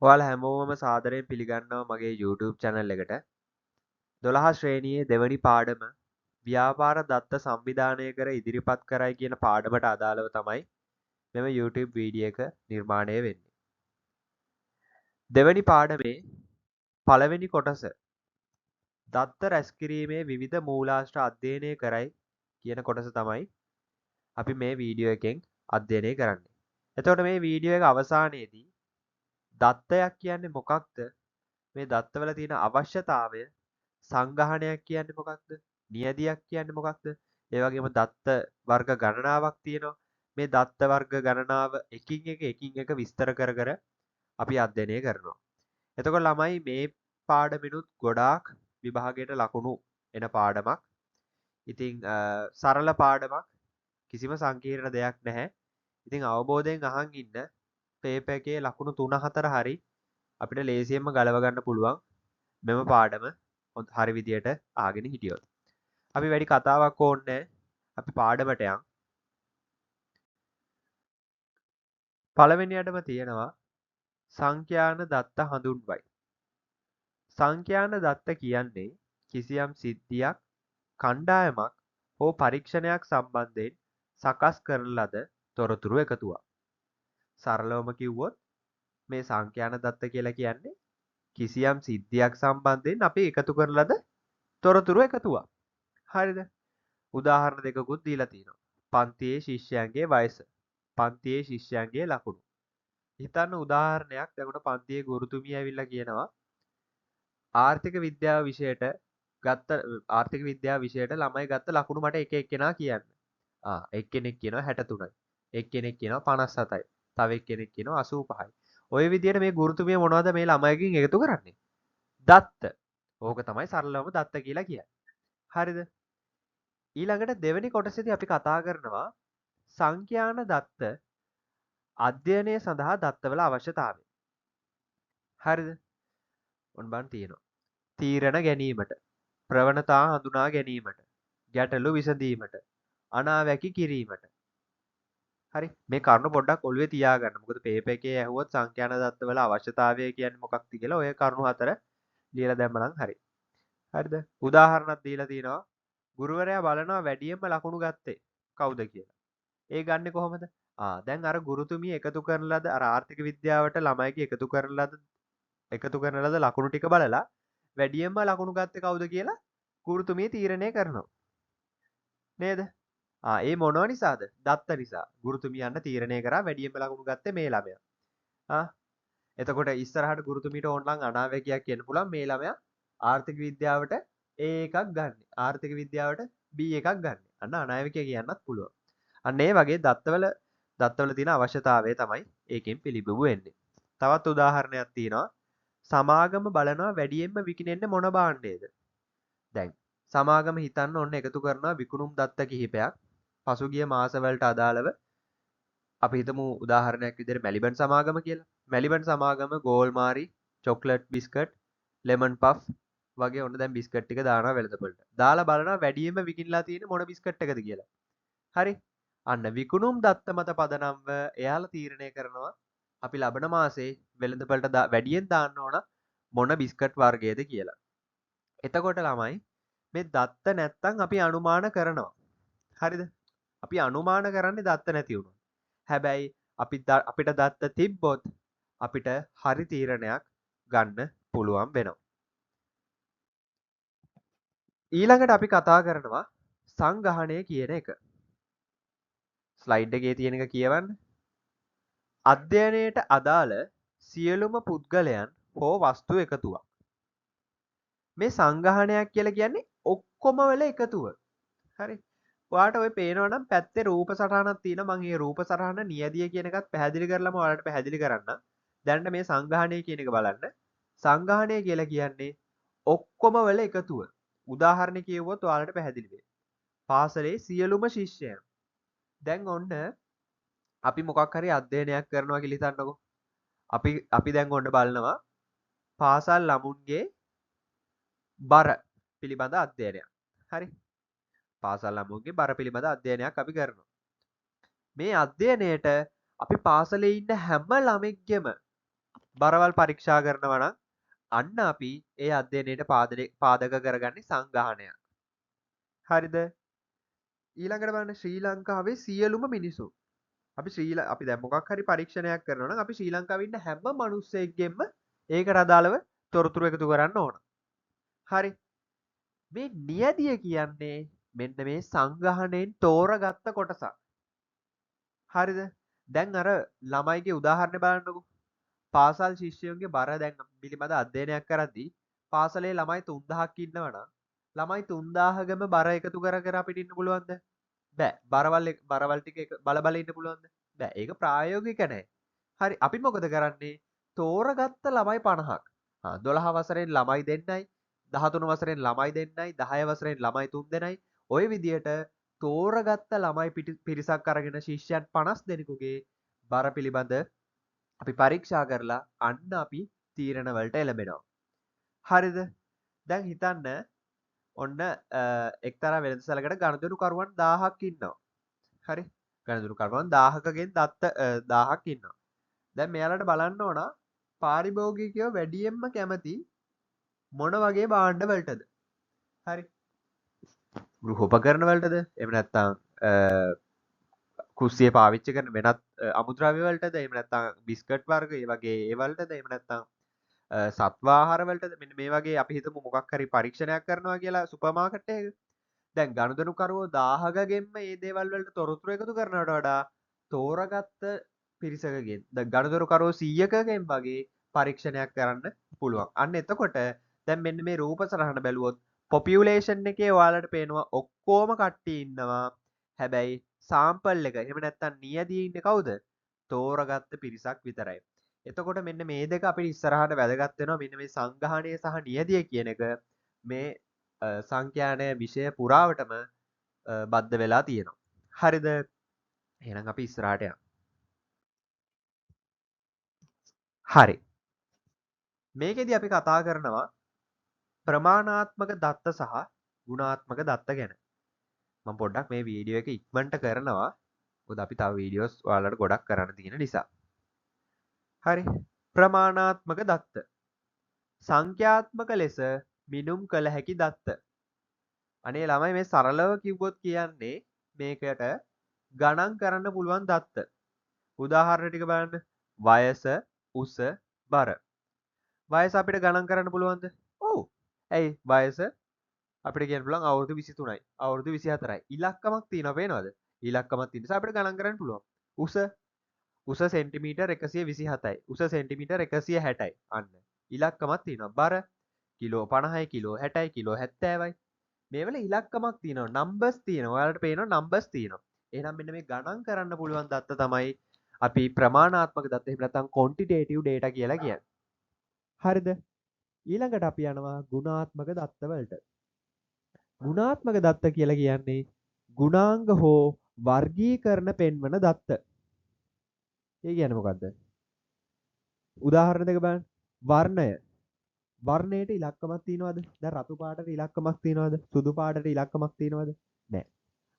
ඔයාලා හැමෝම සාදරයෙන් පිළිගන්නවා මගේ YouTube channel එකට. 12 ශ්‍රේණියේ දෙවැනි පාඩම ව්‍යාපාර දත්ත සංවිධානය කර ඉදිරිපත් කරයි කියන පාඩමට අදාළව තමයි මෙම YouTube වීඩියෝ එක නිර්මාණය වෙන්නේ. දෙවැනි පාඩමේ පළවෙනි කොටස දත්ත රැස්කිරීමේ විවිධ මූලාශ්‍ර අධ්‍යයනය කරයි කියන කොටස තමයි අපි මේ වීඩියෝ එකෙන් අධ්‍යයනය කරන්නේ. එතකොට මේ වීඩියෝ එක අවසානයේදී දත්තයක් කියන්නේ මොකක්ද? මේ දත්තවල තියෙන අවශ්‍යතාවය, සංගහනයක් කියන්නේ මොකක්ද? නියදියක් කියන්නේ මොකක්ද? ඒ වගේම දත්ත වර්ග ගණනාවක් තියෙනවා. මේ දත්ත වර්ග ගණනාව එකින් එක විස්තර කර කර අපි අධ්‍යයනය කරනවා. එතකොට ළමයි මේ පාඩමිනුත් ගොඩාක් විභාගයට ලකුණු එන පාඩමක්. ඉතින් සරල පාඩමක්, කිසිම සංකීර්ණ දෙයක් නැහැ. ඉතින් අවබෝධයෙන් අහන් ඉන්න පේපර් එකේ ලකුණු 3-4 හරි අපිට ලේසියෙන්ම ගලව ගන්න පුළුවන් මෙම පාඩම හරි විදියට ආගෙන හිටියොත්. අපි වැඩි කතාවක් ඕනේ අපි පාඩමට යන්. පළවෙනියටම තියෙනවා සංඛ්‍යාන දත්ත හඳුන්වයි. සංඛ්‍යාන දත්ත කියන්නේ කිසියම් සිද්ධියක්, කණ්ඩායමක් හෝ පරීක්ෂණයක් සම්බන්ධයෙන් සකස් කරන ලද තොරතුරු එකතුවක්. සරලවම කිව්වොත් මේ සංඛ්‍යාන දත්ත කියලා කියන්නේ කිසියම් සිද්ධියක් සම්බන්ධයෙන් අපි එකතු කරන ලද තොරතුරු එකතුවක්. හරිද? උදාහරණ දෙකකුත් දීලා තියෙනවා. පන්තියේ ශිෂ්‍යයන්ගේ වයස, පන්තියේ ශිෂ්‍යයන්ගේ ලකුණු. හිතන්න උදාහරණයක්. දැන් පන්තියේ ගුරුතුමිය ඇවිල්ලා කියනවා ආර්ථික විද්‍යාව විෂයට ආර්ථික විද්‍යාව විෂයට ළමයි ගත්ත ලකුණු මට එක එක්කෙනා කියන්න. එක්කෙනෙක් කියනවා 63යි. එක්කෙනෙක් කියනවා 57යි. තව එක්කෙනෙක් කියනවා 85යි. ඔය විදිහට මේ ගුරුතුමිය මොනවද මේ ළමයිගෙන් එකතු කරන්නේ? දත්ත. ඕක තමයි සරලවම දත්ත කියලා කියන්නේ. හරිද? ඊළඟට දෙවෙනි කොටසේදී අපි කතා කරනවා සංඛ්‍යාන දත්ත අධ්‍යයනය සඳහා දත්තවල අවශ්‍යතාවය. හරිද? ඔන්න බලන්න තියෙනවා. තීරණ ගැනීමට, ප්‍රවණතා හඳුනා ගැනීමට, ගැටලු විසඳීමට, අනාවැකි කිරීමට. හරි. මේ කරුණු පොඩ්ඩක් ඔළුවේ තියාගන්න. මොකද පේපර් එකේ ඇහුවොත් සංඛ්‍යාන දත්තවල අවශ්‍යතාවය කියන්නේ මොකක්ද කියලා ඔය කරුණු හතර ලියලා දැම්මනම් හරි. හරිද? උදාහරණයක් දීලා තියෙනවා. ගුරුවරයා බලනවා වැඩියෙන්ම ලකුණු ගත්තේ කවුද කියලා. ඒ ගන්නෙ කොහොමද? දැන් අර ගුරුතුමිය එකතු කරන ලද අර ආර්ථික විද්‍යාවට ළමයිගේ එකතු කරන ලද ලකුණු ටික බලලා වැඩියෙන්ම ලකුණු ගත්තේ කවුද කියලා ගුරුතුමිය තීරණය කරනවා. නේද? ඒ මොනව නිසාද? දත්ත නිසා. ගුරුතුමියන්න තීරණය කරා වැඩියෙන්ම ලකුණු ගත්තේ මේ ළමයා. එතකොට ඉස්සරහට ගුරුතුමියට ඕනනම් අනාවැකියක් කියන්න පුළුවන් මේ ළමයා ආර්ථික විද්‍යාවට A එකක් ගන්න. ආර්ථික විද්‍යාවට B එකක් ගන්න. අන්න අනාවැකිය කියන්නත් පුළුවන්. අන්න ඒ වගේ දත්තවල තියෙන අවශ්‍යතාවය තමයි ඒකෙන් පිළිබිඹු වෙන්නේ. තවත් උදාහරණයක් තියෙනවා. සමාගම බලනවා වැඩියෙන්ම විකිනෙන්නේ මොන භාණ්ඩයේද? දැන් සමාගම හිතන්න ඔන්න එකතු කරනවා විකුණුම් දත්ත කිහිපයක්. පසුගිය මාසවලට අදාළව අපි හිතමු උදාහරණයක් විදිහට මැලිබන් සමාගම කියලා. මැලිබන් සමාගම ගෝල්මාරි, චොක්ලට් බිස්කට්, ලෙමන් පෆ් වගේ ඔන්න දැන් බිස්කට් ටික දානවා වෙළඳපොළට. දාලා බලනවා වැඩියෙන්ම විකිණලා තියෙන්නේ මොන බිස්කට් එකද කියලා. හරි. අන්න විකුණුම් දත්ත මත පදනම්ව එයාලා තීරණය කරනවා අපි ලබන මාසේ වෙළඳපොළට වැඩියෙන් දාන්න ඕන මොන බිස්කට් වර්ගයේද කියලා. එතකොට ළමයි මේ දත්ත නැත්තම් අපි අනුමාන කරනවා. හරිද? අපි අනුමාන කරන්නේ දත්ත නැති වුණොත්. හැබැයි අපිට දත්ත තිබ්බොත් අපිට හරි තීරණයක් ගන්න පුළුවන් වෙනවා. ඊළඟට අපි කතා කරනවා සංගහණය කියන එක. ස්ලයිඩ් එකේ තියෙන එක කියවන්න. අධ්‍යයනයට අදාළ සියලුම පුද්ගලයන් හෝ වස්තු එකතුවක්. මේ සංගහණයක් කියලා කියන්නේ ඔක්කොම වල එකතුව. හරි. ඔයාලට ඔය පේනවා නම් පැත්තේ රූප සටහනක් තියෙනවා. මම මේ රූප සටහන නියදිය කියන එකත් පැහැදිලි කරලම ඔයාලට පැහැදිලි කරන්න. දැනට මේ සංගහණය කියන එක බලන්න. සංගහණය කියලා කියන්නේ ඔක්කොම වල එකතුව. උදාහරණ කියවුවොත් ඔයාලට පැහැදිලි වෙයි. පාසලේ සියලුම ශිෂ්‍යයන්. දැන් ඔන්න අපි මොකක් හරි අධ්‍යයනයක් කරනවා කියලා හිතන්නකෝ. අපි දැන් ඔන්න බලනවා පාසල් ළමුන්ගේ බර පිළිබඳ අධ්‍යයනයක්. හරි. පාසල් ළමුන්ගේ බර පිළිබඳ අධ්‍යයනයක් අපි කරනවා. මේ අධ්‍යයනයට අපි පාසලේ ඉන්න හැම ළමෙක්ගෙම බරවල් පරීක්ෂා කරනවා නම් අන්න අපි ඒ අධ්‍යයනයට පාදක කරගන්නේ සංගාහනයක්. හරිද? ඊළඟට බලන්න ශ්‍රී ලංකාවේ සියලුම මිනිසු අපි දැන් මොකක් හරි පරීක්ෂණයක් කරනවා නම් අපි ශ්‍රී ලංකාවේ ඉන්න හැම මිනිස්සෙක්ගෙම ඒකට අදාළව තොරතුරු එකතු කරන්න ඕන. හරි. මේ නියදිය කියන්නේ මෙන්න මේ සංගහණයෙන් තෝරගත්ත කොටසක්. හරිද? දැන් අර ළමයිගේ උදාහරණ බලන්නකෝ. පාසල් ශිෂ්‍යයන්ගේ බර දැන් පිළිබඳ අධ්‍යයනයක් කරද්දී පාසලේ ළමයි 3000ක් ඉන්නවා නම් ළමයි 3000ගම බර එකතු කර කර අපිට ඉන්න පුළුවන්ද? බෑ. බරවල් ටික බල බල ඉන්න පුළුවන්ද? බෑ. ඒක ප්‍රායෝගික නැහැ. හරි. අපි මොකද කරන්නේ? තෝරගත්ත ළමයි 50ක්. 12 වසරෙන් ළමයි දෙන්නයි, 13 වසරෙන් ළමයි දෙන්නයි, 10 වසරෙන් ළමයි 3 දෙනයි. ওই විදියට තෝරගත්ත ළමයි පිරිසක් අරගෙන ශිෂ්‍යයන් 50 දෙනෙකුගේ බර පිළිබඳ අපි පරීක්ෂා කරලා අන්න අපි තීරණ වලට එළඹෙනවා. හරිද? දැන් හිතන්න ඔන්න එක්තරා වෙළඳසැලකට ගනුදෙනුකරුවන් 1000ක් ඉන්නවා. හරි? ගනුදෙනුකරුවන් 1000කගෙන් දත්ත 1000ක් ඉන්නවා. දැන් මෙයාලට බලන්න ඕන පාරිභෝගිකයෝ වැඩියෙන්ම කැමති මොන වගේ භාණ්ඩ වලටද? හරි. ගෘහෝපකරණ වලටද? එහෙම නැත්නම් කුස්සිය පාවිච්චි කරන වෙනත් අමුද්‍රව්‍ය වලටද? එහෙම නැත්නම් බිස්කට් වර්ග ඒ වගේ ඒ වලටද? එහෙම නැත්නම් සත්වාහාර වලටද? මෙන්න මේ වගේ අපි හිතමු මොකක් හරි පරීක්ෂණයක් කරනවා කියලා සුපර් මාකට් එකක. දැන් ගනුදෙනුකරුවෝ 1000කගෙන්ම මේ දේවල් වලට තොරතුරු එකතු කරනවට වඩා තෝරගත්ත පිරිසකගෙන් දැන් ගනුදෙනුකරුවෝ 100කගෙන් වගේ පරීක්ෂණයක් කරන්න පුළුවන්. අන්න එතකොට දැන් මෙන්න මේ රූප සරහන බැලුවොත් පොපියුලේෂන් එකේ ඔයාලට පේනවා ඔක්කොම කට්ටිය ඉන්නවා. හැබැයි සාම්පල් එක එහෙම නැත්නම් නියදී ඉන්නේ කවුද? තෝරගත්ත පිරිසක් විතරයි. එතකොට මෙන්න මේ දෙක අපිට ඉස්සරහට වැදගත් වෙනවා. මෙන්න මේ සංගහණය සහ නියදිය කියන එක මේ සංඛ්‍යාන විෂය පුරාවටම බද්ධ වෙලා තියෙනවා. හරිද? එහෙනම් අපි ඉස්සරහට යමු. හරි. මේකෙදි අපි කතා කරනවා ප්‍රමාණාත්මක දත්ත සහ ගුණාත්මක දත්ත ගැන. මම පොඩ්ඩක් මේ වීඩියෝ එක ඉක්මනට කරනවා. මොකද අපි තව වීඩියෝස් ඔයාලට ගොඩක් කරන්න තියෙන නිසා. හරි. ප්‍රමාණාත්මක දත්ත. සංඛ්‍යාත්මක ලෙස මිනුම් කළ හැකි දත්ත. අනේ ළමයි මේ සරලව කිව්වොත් කියන්නේ මේකට ගණන් කරන්න පුළුවන් දත්ත. උදාහරණ ටික බලන්න. වයස, උස, බර. වයස අපිට ගණන් කරන්න පුළුවන්ද? ඔව්. ඇයි වයස අපිට කියන්න පුළුවන් අවුරුදු 23යි. අවුරුදු 24යි. ඉලක්කමක් තියෙනවා පේනවද? ඉලක්කමක් තියෙන නිසා අපිට ගණන් කරන්න පුළුවන්. උස සෙන්ටිමීටර් 127යි. උස සෙන්ටිමීටර් 160යි. අන්න. ඉලක්කමක් තියෙනවා. බර කිලෝ 50යි, කිලෝ 60යි, කිලෝ 70යි. මේවල ඉලක්කමක් තියෙනවා. නම්බර්ස් තියෙනවා. ඔයාලට පේනවා නම්බර්ස් තියෙනවා. එහෙනම් මෙන්න මේ ගණන් කරන්න පුළුවන් දත්ත තමයි අපි ප්‍රමාණාත්මක දත්ත එහෙම නැත්නම් quantitative data කියලා කියන්නේ. හරිද? ඊළඟට අපි යනවා ගුණාත්මක දත්ත වලට. ගුණාත්මක දත්ත කියලා කියන්නේ ගුණාංග හෝ වර්ගීකරණ පෙන්වන දත්ත. ඒ කියන්නේ මොකද්ද? උදාහරණ දෙක බලන්න. වර්ණය. වර්ණයට ඉලක්කමක් තියනවද? දැන් රතු පාටට ඉලක්කමක් තියනවද? සුදු පාටට ඉලක්කමක් තියනවද? නැහැ.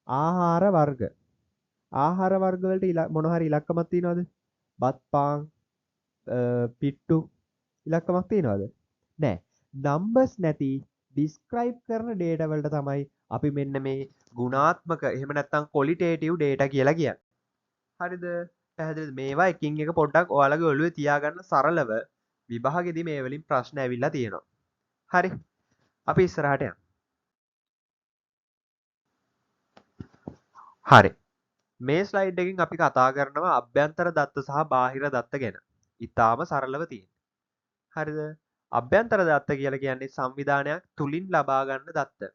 ආහාර වර්ග. ආහාර වර්ග වලට මොන හරි ඉලක්කමක් තියනවද? බත් පාන් පිට්ටු ඉලක්කමක් තියනවද? නැහැ. නම්බර්ස් නැති ඩිස්ක්‍රයිබ් කරන data වලට තමයි අපි මෙන්න මේ ගුණාත්මක එහෙම නැත්නම් qualitative data කියලා කියන්නේ. හරිද? පැහැදිලිද? මේවා එකින් එක පොඩ්ඩක් ඔයාලගේ ඔළුවේ තියාගන්න සරලව විභාගෙදි මේ වලින් ප්‍රශ්න ඇවිල්ලා තියෙනවා. හරි. අපි ඉස්සරහට යමු. හරි. මේ ස්ලයිඩ් එකකින් අපි කතා කරනවා අභ්‍යන්තර දත්ත සහ බාහිර දත්ත ගැන. ඊටාම සරලව තියෙනවා. හරිද? අභ්‍යන්තර දත්ත කියලා කියන්නේ සංවිධානයක් තුලින් ලබා ගන්න දත්ත.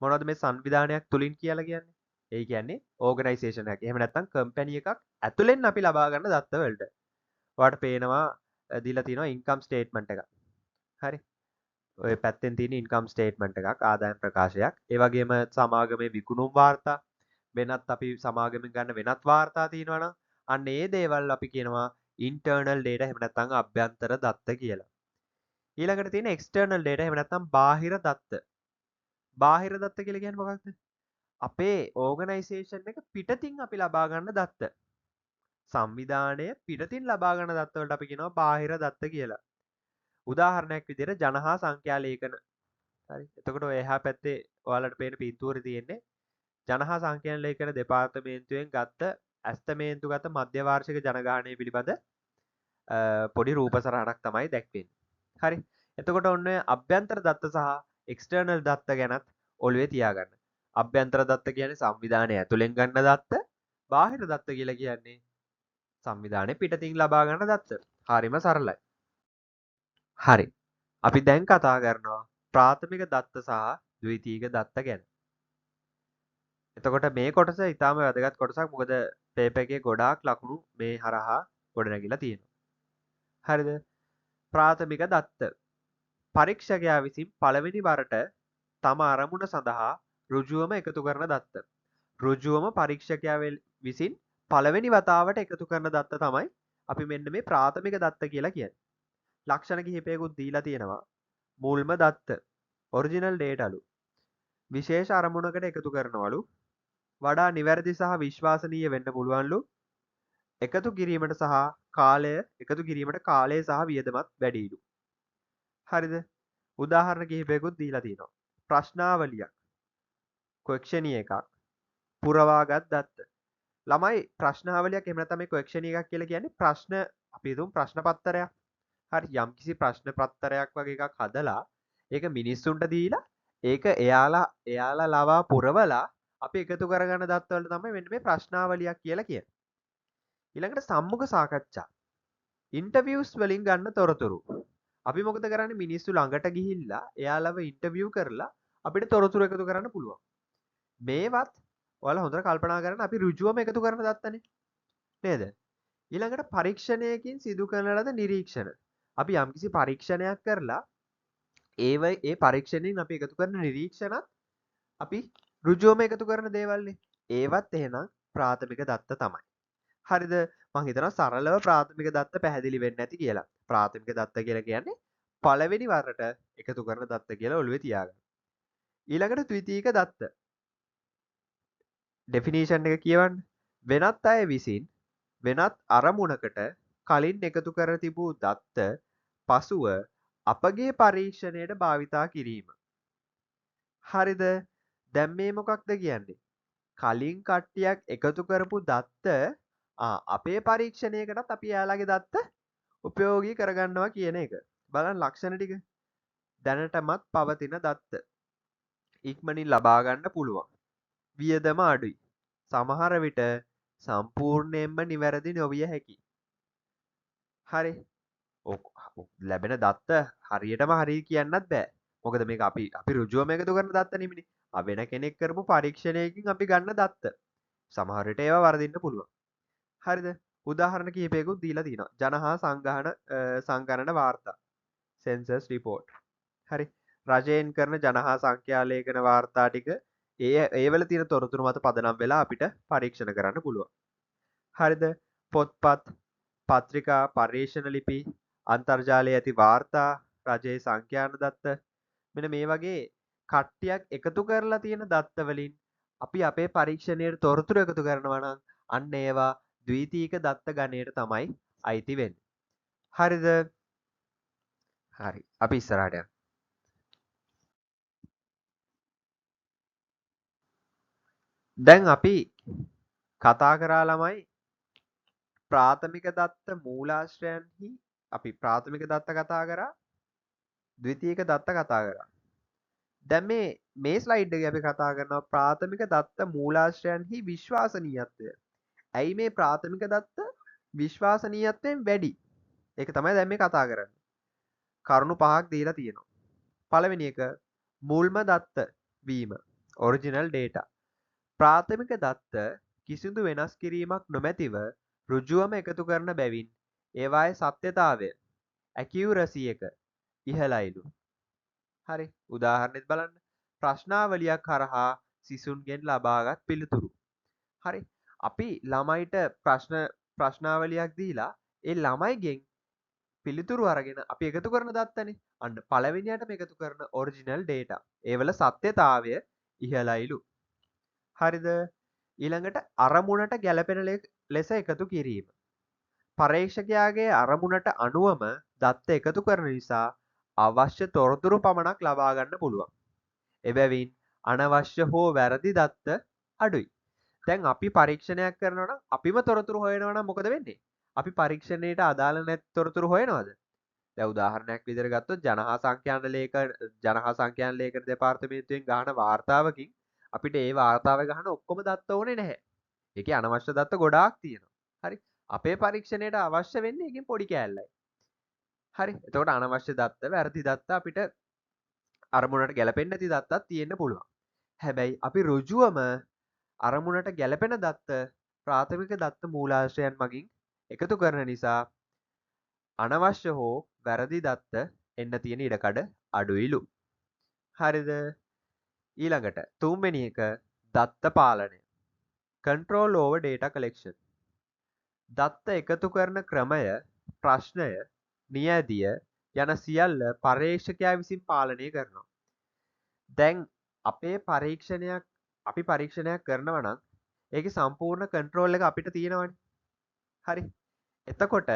මොනවද මේ සංවිධානයක් තුලින් කියලා කියන්නේ? ඒ කියන්නේ ඕගනයිසේෂන් එකක්. එහෙම නැත්නම් කම්පැනි එකක් ඇතුලෙන් අපි ලබා ගන්න දත්ත වලට. ඔයාලට පේනවා දීලා තියෙනවා ඉන්කම් ස්ටේට්මන්ට් එකක්. හරි. ඔය පැත්තෙන් තියෙන ඉන්කම් ස්ටේට්මන්ට් එකක් ආදායම් ප්‍රකාශයක්. ඒ වගේම සමාගමේ විකුණුම් වාර්තා වෙනත් අපි සමාගමෙන් ගන්න වෙනත් වාර්තා තියෙනවා නම් අන්න ඒ දේවල් අපි කියනවා ඉන්ටර්නල් data එහෙම නැත්නම් අභ්‍යන්තර දත්ත කියලා. ඊළඟට තියෙන එක්ස්ටර්නල් data එහෙම නැත්නම් බාහිර දත්ත. බාහිර දත්ත කියලා කියන්නේ මොකක්ද? අපේ ඕගනයිසේෂන් එක පිටතින් අපි ලබා ගන්න දත්ත. සංවිධානය පිටතින් ලබා ගන්න දත්ත වලට අපි කියනවා බාහිර දත්ත කියලා. උදාහරණයක් විදිහට ජන හා සංඛ්‍යා ලේඛන. හරි. එතකොට ඔය එහා පැත්තේ ඔයාලට පේන පින්තූරේ තියෙන්නේ ජන හා සංඛ්‍යා ලේඛන දෙපාර්තමේන්තුවෙන් ගත්ත ඇස්තමේන්තුගත මධ්‍ය වාර්ෂික ජනගහනය පිළිබඳ පොඩි රූප සරහනක් තමයි දැක්වෙන්නේ. හරි. එතකොට ඔන්න අභ්‍යන්තර දත්ත සහ එක්ස්ටර්නල් දත්ත ගැනත් ඔළුවේ තියාගන්න. අභ්‍යන්තර දත්ත කියන්නේ සංවිධානය ඇතුලෙන් ගන්න දත්ත. බාහිර දත්ත කියලා කියන්නේ සංවිධානය පිටතින් ලබා ගන්න දත්ත. හරිම සරලයි. හරි. අපි දැන් කතා කරනවා ප්‍රාථමික දත්ත සහ ද්විතීයික දත්ත ගැන. එතකොට මේ කොටස ඉතාම වැදගත් කොටසක්. මොකද පේපර් එකේ ගොඩාක් ලකුණු මේ හරහා ගොඩනැගිලා තියෙනවා. හරිද? ප්‍රාථමික දත්ත. පරීක්ෂකයා විසින් පළවෙනි වරට තම අරමුණ සඳහා ඍජුවම එකතු කරන දත්ත. ඍජුවම පරීක්ෂකයා විසින් පළවෙනි වතාවට එකතු කරන දත්ත තමයි අපි මෙන්න මේ ප්‍රාථමික දත්ත කියලා කියන්නේ. ලක්ෂණ කිහිපයකුත් දීලා තියෙනවා. මුල්ම දත්ත, ඔරිජිනල් ඩේටාලු. විශේෂ අරමුණකට එකතු කරනවලු. වඩා නිවැරදි සහ විශ්වාසනීය වෙන්න පුළුවන්ලු. එකතු කිරීමට කාලය සහ වියදමත් වැඩිලු. හරිද? උදාහරණ කිහිපයකුත් දීලා තියෙනවා. ප්‍රශ්නාවලියක්, ක්වෙක්ෂනි එකක්, පුරවාගත් දත්ත. ළමයි ප්‍රශ්නාවලියක් එහෙම නැත්නම් මේ ක්වෙක්ෂනි එකක් කියලා කියන්නේ ප්‍රශ්න අපි හිතමු ප්‍රශ්න පත්‍රයක්. හරි යම්කිසි ප්‍රශ්න පත්‍රයක් වගේ එකක් හදලා ඒක මිනිස්සුන්ට දීලා ඒක එයාලා ලවා පුරවලා අපි එකතු කරගන්න දත්වලට තමයි මෙන්න මේ ප්‍රශ්නාවලියක් කියලා කියන්නේ. ඊළඟට සම්මුඛ සාකච්ඡා. ඉන්ටර්විව්ස් වලින් ගන්න තොරතුරු. අපි මොකද කරන්නේ මිනිස්සු ළඟට ගිහිල්ලා එයාලව ඉන්ටර්විව් කරලා අපිට තොරතුරු එකතු කරන්න පුළුවන්. මේවත් ඔයාලා හොඳට කල්පනා කරන්න අපි ඍජුවම එකතු කරන දත්තනේ. නේද? ඊළඟට පරීක්ෂණයකින් සිදු කරන ලද නිරීක්ෂණ. අපි යම්කිසි පරීක්ෂණයක් කරලා ඒ පරීක්ෂණයෙන් අපි එකතු කරන නිරීක්ෂණත් අපි ඍජුවම එකතු කරන දේවල්නේ. ඒවත් එහෙනම් ප්‍රාථමික දත්ත තමයි. හරිද? මං හිතනවා සරලව ප්‍රාථමික දත්ත පැහැදිලි වෙන්නේ නැති කියලා. ප්‍රාථමික දත්ත කියලා කියන්නේ පළවෙනි වරට එකතු කරන දත්ත කියලා ඔළුවේ තියාගන්න. ඊළඟට ද්විතීයික දත්ත. ඩෙෆිනිෂන් එක කියවන්න. වෙනත් අය විසින් වෙනත් අරමුණකට කලින් එකතු කර තිබූ දත්ත පසුව අපගේ පරීක්ෂණයට භාවිතා කිරීම. හරිද? දැන් මේ මොකක්ද කියන්නේ? කලින් කට්ටියක් එකතු කරපු දත්ත අපේ පරීක්ෂණයකටත් අපි එයාලගේ දත්ත උපයෝගී කරගන්නවා කියන එක. බලන්න ලක්ෂණ ටික. දැනටමත් පවතින දත්ත. ඉක්මනින් ලබා ගන්න පුළුවන්. වියදම අඩුයි. සමහර විට සම්පූර්ණයෙන්ම නිවැරදි නොවිය හැකියි. හරි. ලැබෙන දත්ත හරියටම හරි කියන්නත් බෑ. මොකද මේක අපි ඍජුවම එකතු කරන දත්ත නෙමෙයි. වෙන කෙනෙක් කරපු පරීක්ෂණයකින් අපි ගන්න දත්ත. සමහර විට ඒවා වරදින්න පුළුවන්. හරිද? උදාහරණ කිහිපයකුත් දීලා තියෙනවා. ජන හා සංගණන වාර්තා. Sensors report. හරි. රජයෙන් කරන ජන හා සංඛ්‍යා ලේඛන වාර්තා ටික ඒවල තියෙන තොරතුරු මත පදනම් වෙලා අපිට පරීක්ෂණ කරන්න පුළුවන්. හරිද? පොත්පත්, පත්‍රිකා, පර්යේෂණ ලිපි, අන්තර්ජාලයේ ඇති වාර්තා, රජයේ සංඛ්‍යාන දත්ත මෙන්න මේ වගේ කට්ටියක් එකතු කරලා තියෙන දත්ත වලින් අපි අපේ පරීක්ෂණයට තොරතුරු එකතු කරනවා නම් අන්න ඒවා ද්විතීයික දත්ත ගණයට තමයි අයිති වෙන්නේ. හරිද? හරි. අපි ඉස්සරහට යමු. දැන් අපි කතා කරා ළමයි ප්‍රාථමික දත්ත මූලාශ්‍රයන්හි අපි ප්‍රාථමික දත්ත කතා කරා ද්විතීයික දත්ත කතා කරා. දැන් මේ ස්ලයිඩ් එකේ අපි කතා කරනවා ප්‍රාථමික දත්ත මූලාශ්‍රයන්හි විශ්වාසනීයත්වය. ඇයි මේ ප්‍රාථමික දත්ත විශ්වාසනීයත්වයෙන් වැඩි? ඒක තමයි දැන් මේ කතා කරන්නේ. කරුණු පහක් දීලා තියෙනවා. පළවෙනි එක මුල්ම දත්ත වීම ඔරිජිනල් ඩේටා. ප්‍රාථමික දත්ත කිසිදු වෙනස් කිරීමක් නොමැතිව ඍජුවම එකතු කරන බැවින් ඒවායේ සත්‍යතාවය ඇකියුරසි එක ඉහළයිලු. හරි. උදාහරණයක් බලන්න. ප්‍රශ්නාවලියක් හරහා සිසුන්ගෙන් ලබාගත් පිළිතුරු. හරි. අපි ළමයිට ප්‍රශ්නාවලියක් දීලා ඒ ළමයිගෙන් පිළිතුරු අරගෙන අපි එකතු කරන දත්තනේ. අන්න පළවෙනියටම එකතු කරන ඔරිජිනල් ඩේටා. ඒවල සත්‍යතාවය ඉහළයිලු. හරිද? ඊළඟට අරමුණට ගැළපෙන ලෙස එකතු කිරීම. පරීක්ෂකයාගේ අරමුණට අනුවම දත්ත එකතු කරන නිසා අවශ්‍ය තොරතුරු පමණක් ලබා ගන්න පුළුවන්. එබැවින් අනවශ්‍ය හෝ වැරදි දත්ත අඩුයි. දැන් අපි පරීක්ෂණයක් කරනවා නම් අපිම තොරතුරු හොයනවා නම් මොකද වෙන්නේ? අපි පරීක්ෂණයට අදාළ නැති තොරතුරු හොයනවද? දැන් උදාහරණයක් විදිහට ගත්තොත් ජනහා සංඛ්‍යාන ලේඛන දෙපාර්තමේන්තුවෙන් ගහන වාර්තාවකින් අපිට ඒ වාර්තාවේ ගහන ඔක්කොම දත්ත ඕනේ නැහැ. ඒකේ අනවශ්‍ය දත්ත ගොඩාක් තියෙනවා. හරි. අපේ පරීක්ෂණයට අවශ්‍ය වෙන්නේ ඒකෙන් පොඩි කෑල්ලයි. හරි. එතකොට අනවශ්‍ය දත්ත, වැරදි දත්ත අපිට අරමුණට ගැලපෙන්නේ නැති දත්තක් තියෙන්න පුළුවන්. හැබැයි අපි ඍජුවම අරමුණට ගැලපෙන දත්ත ප්‍රාථමික දත්ත මූලාශ්‍රයන් මගින් එකතු කරන නිසා අනවශ්‍ය හෝ වැරදි දත්ත එන්න තියෙන ඉඩකඩ අඩුයිලු. හරිද? ඊළඟට තුන්වෙනි එක දත්ත පාලනය. control over data collection. දත්ත එකතු කරන ක්‍රමය, ප්‍රශ්නය, නියැදිය යන සියල්ල පර්යේෂකයා විසින් පාලනය කරනවා. දැන් අපි පරීක්ෂණයක් කරනවා නම් ඒකේ සම්පූර්ණ කන්ට්‍රෝල් එක අපිට තියෙනවනේ. හරි. එතකොට